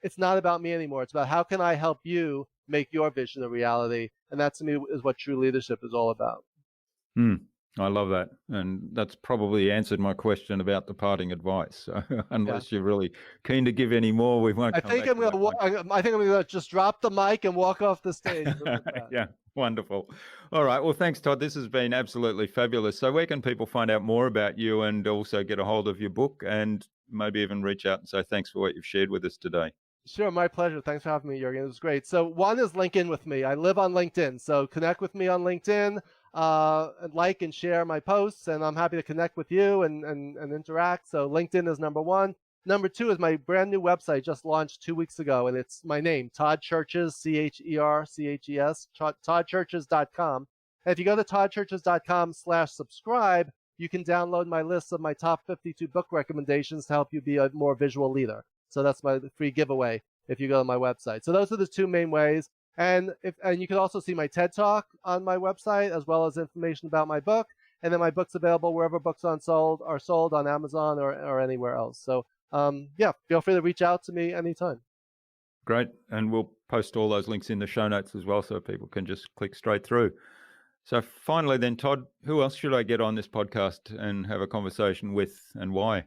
it's not about me anymore. It's about how can I help you make your vision a reality. And that to me is what true leadership is all about. I love that. And that's probably answered my question about the parting advice. So unless you're really keen to give any more, we won't. I think I'm going to just drop the mic and walk off the stage. Yeah, wonderful. All right. Well, thanks, Todd. This has been absolutely fabulous. So where can people find out more about you and also get a hold of your book and maybe even reach out and say thanks for what you've shared with us today? Sure, my pleasure. Thanks for having me, Jürgen. It was great. So one is link in with me. I live on LinkedIn. So connect with me on LinkedIn, like and share my posts, and I'm happy to connect with you and interact. So LinkedIn is number one. Number two is my brand new website, just launched 2 weeks ago, and it's my name, Todd Cherches, Cherches, toddcherches.com. And if you go to toddcherches.com/subscribe, you can download my list of my top 52 book recommendations to help you be a more visual leader. So that's my free giveaway if you go to my website. So those are the two main ways. And you can also see my TED Talk on my website, as well as information about my book. And then my book's available wherever books are sold on Amazon or anywhere else. So feel free to reach out to me anytime. Great. And we'll post all those links in the show notes as well, so people can just click straight through. So finally then, Todd, who else should I get on this podcast and have a conversation with, and why?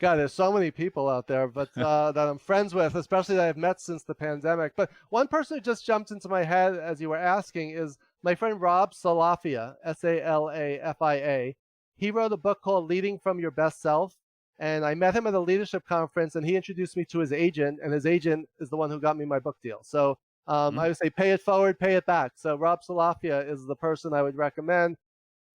God, there's so many people out there, but that I'm friends with, especially that I've met since the pandemic. But one person who just jumped into my head as you were asking is my friend Rob Salafia, Salafia. He wrote a book called Leading from Your Best Self. And I met him at a leadership conference, and he introduced me to his agent, and his agent is the one who got me my book deal. So I would say pay it forward, pay it back. So Rob Salafia is the person I would recommend.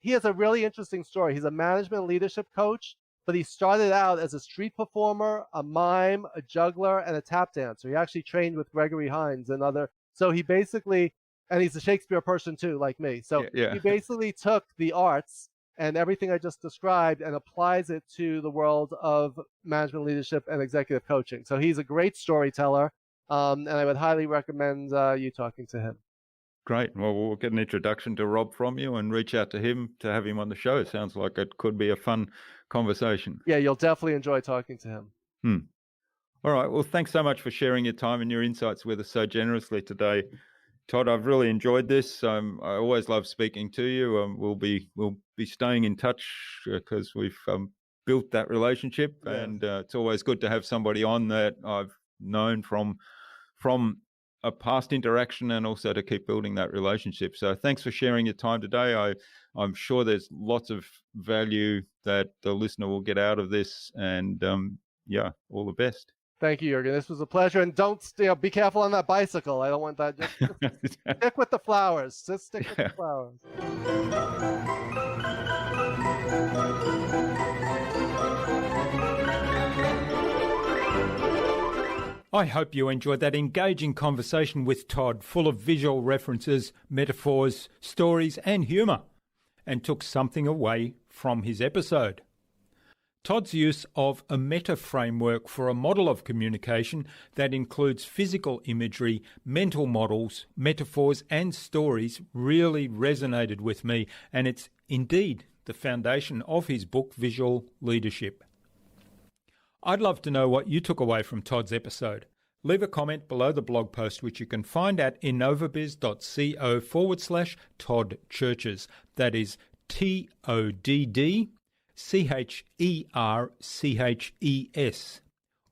He has a really interesting story. He's a management leadership coach, but he started out as a street performer, a mime, a juggler, and a tap dancer. He actually trained with Gregory Hines and other. So he basically, and he's a Shakespeare person too, like me. So he basically took the arts and everything I just described and applies it to the world of management leadership and executive coaching. So he's a great storyteller, and I would highly recommend you talking to him. Great. Well, we'll get an introduction to Rob from you and reach out to him to have him on the show. Sounds like it could be a fun conversation. Yeah, you'll definitely enjoy talking to him. All right. Well, thanks so much for sharing your time and your insights with us so generously today. Todd, I've really enjoyed this. I always love speaking to you. We'll be staying in touch because we've built that relationship, and it's always good to have somebody on that I've known from a past interaction, and also to keep building that relationship. So thanks for sharing your time today. I'm sure there's lots of value that the listener will get out of this, and all the best. Thank you, Jürgen. This was a pleasure. And don't, be careful on that bicycle. I don't want that. Just stick with the flowers. Just stick with the flowers. I hope you enjoyed that engaging conversation with Todd, full of visual references, metaphors, stories, and humour, and took something away from his episode. Todd's use of a meta framework for a model of communication that includes physical imagery, mental models, metaphors and stories really resonated with me, and it's indeed the foundation of his book, Visual Leadership. I'd love to know what you took away from Todd's episode. Leave a comment below the blog post, which you can find at innovabiz.co/Todd Cherches. That is TODDCHERCHES.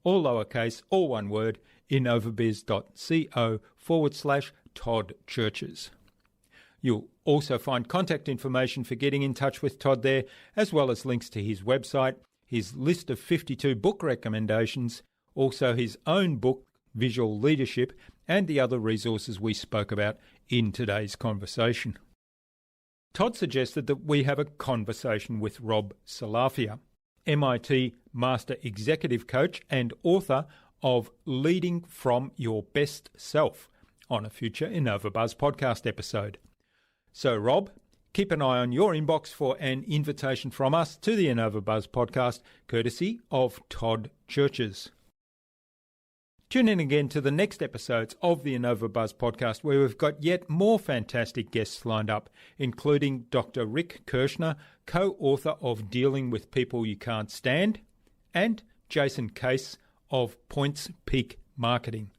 All lowercase, all one word, innovabiz.co/Todd Cherches. You'll also find contact information for getting in touch with Todd there, as well as links to his website, his list of 52 book recommendations, also his own book, Visual Leadership, and the other resources we spoke about in today's conversation. Todd suggested that we have a conversation with Rob Salafia, MIT Master Executive Coach and author of Leading from Your Best Self, on a future InnovaBuzz podcast episode. So, Rob, keep an eye on your inbox for an invitation from us to the InnovaBuzz podcast, courtesy of Todd Cherches. Tune in again to the next episodes of the InnovaBuzz podcast, where we've got yet more fantastic guests lined up, including Dr. Rick Kirshner, co-author of Dealing with People You Can't Stand, and Jason Case of Points Peak Marketing.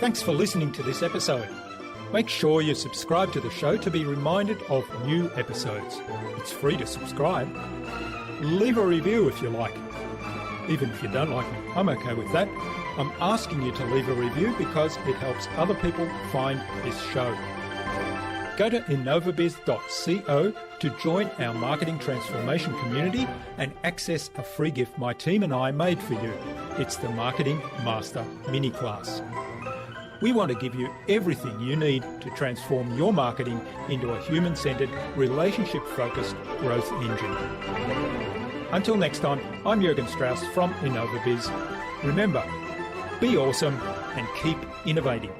Thanks for listening to this episode. Make sure you subscribe to the show to be reminded of new episodes. It's free to subscribe. Leave a review if you like. Even if you don't like me, I'm okay with that. I'm asking you to leave a review because it helps other people find this show. Go to innovabiz.co to join our marketing transformation community and access a free gift my team and I made for you. It's the Marketing Master Mini Class. We want to give you everything you need to transform your marketing into a human-centered, relationship-focused growth engine. Until next time, I'm Jürgen Strauss from InnovaBiz. Remember, be awesome and keep innovating.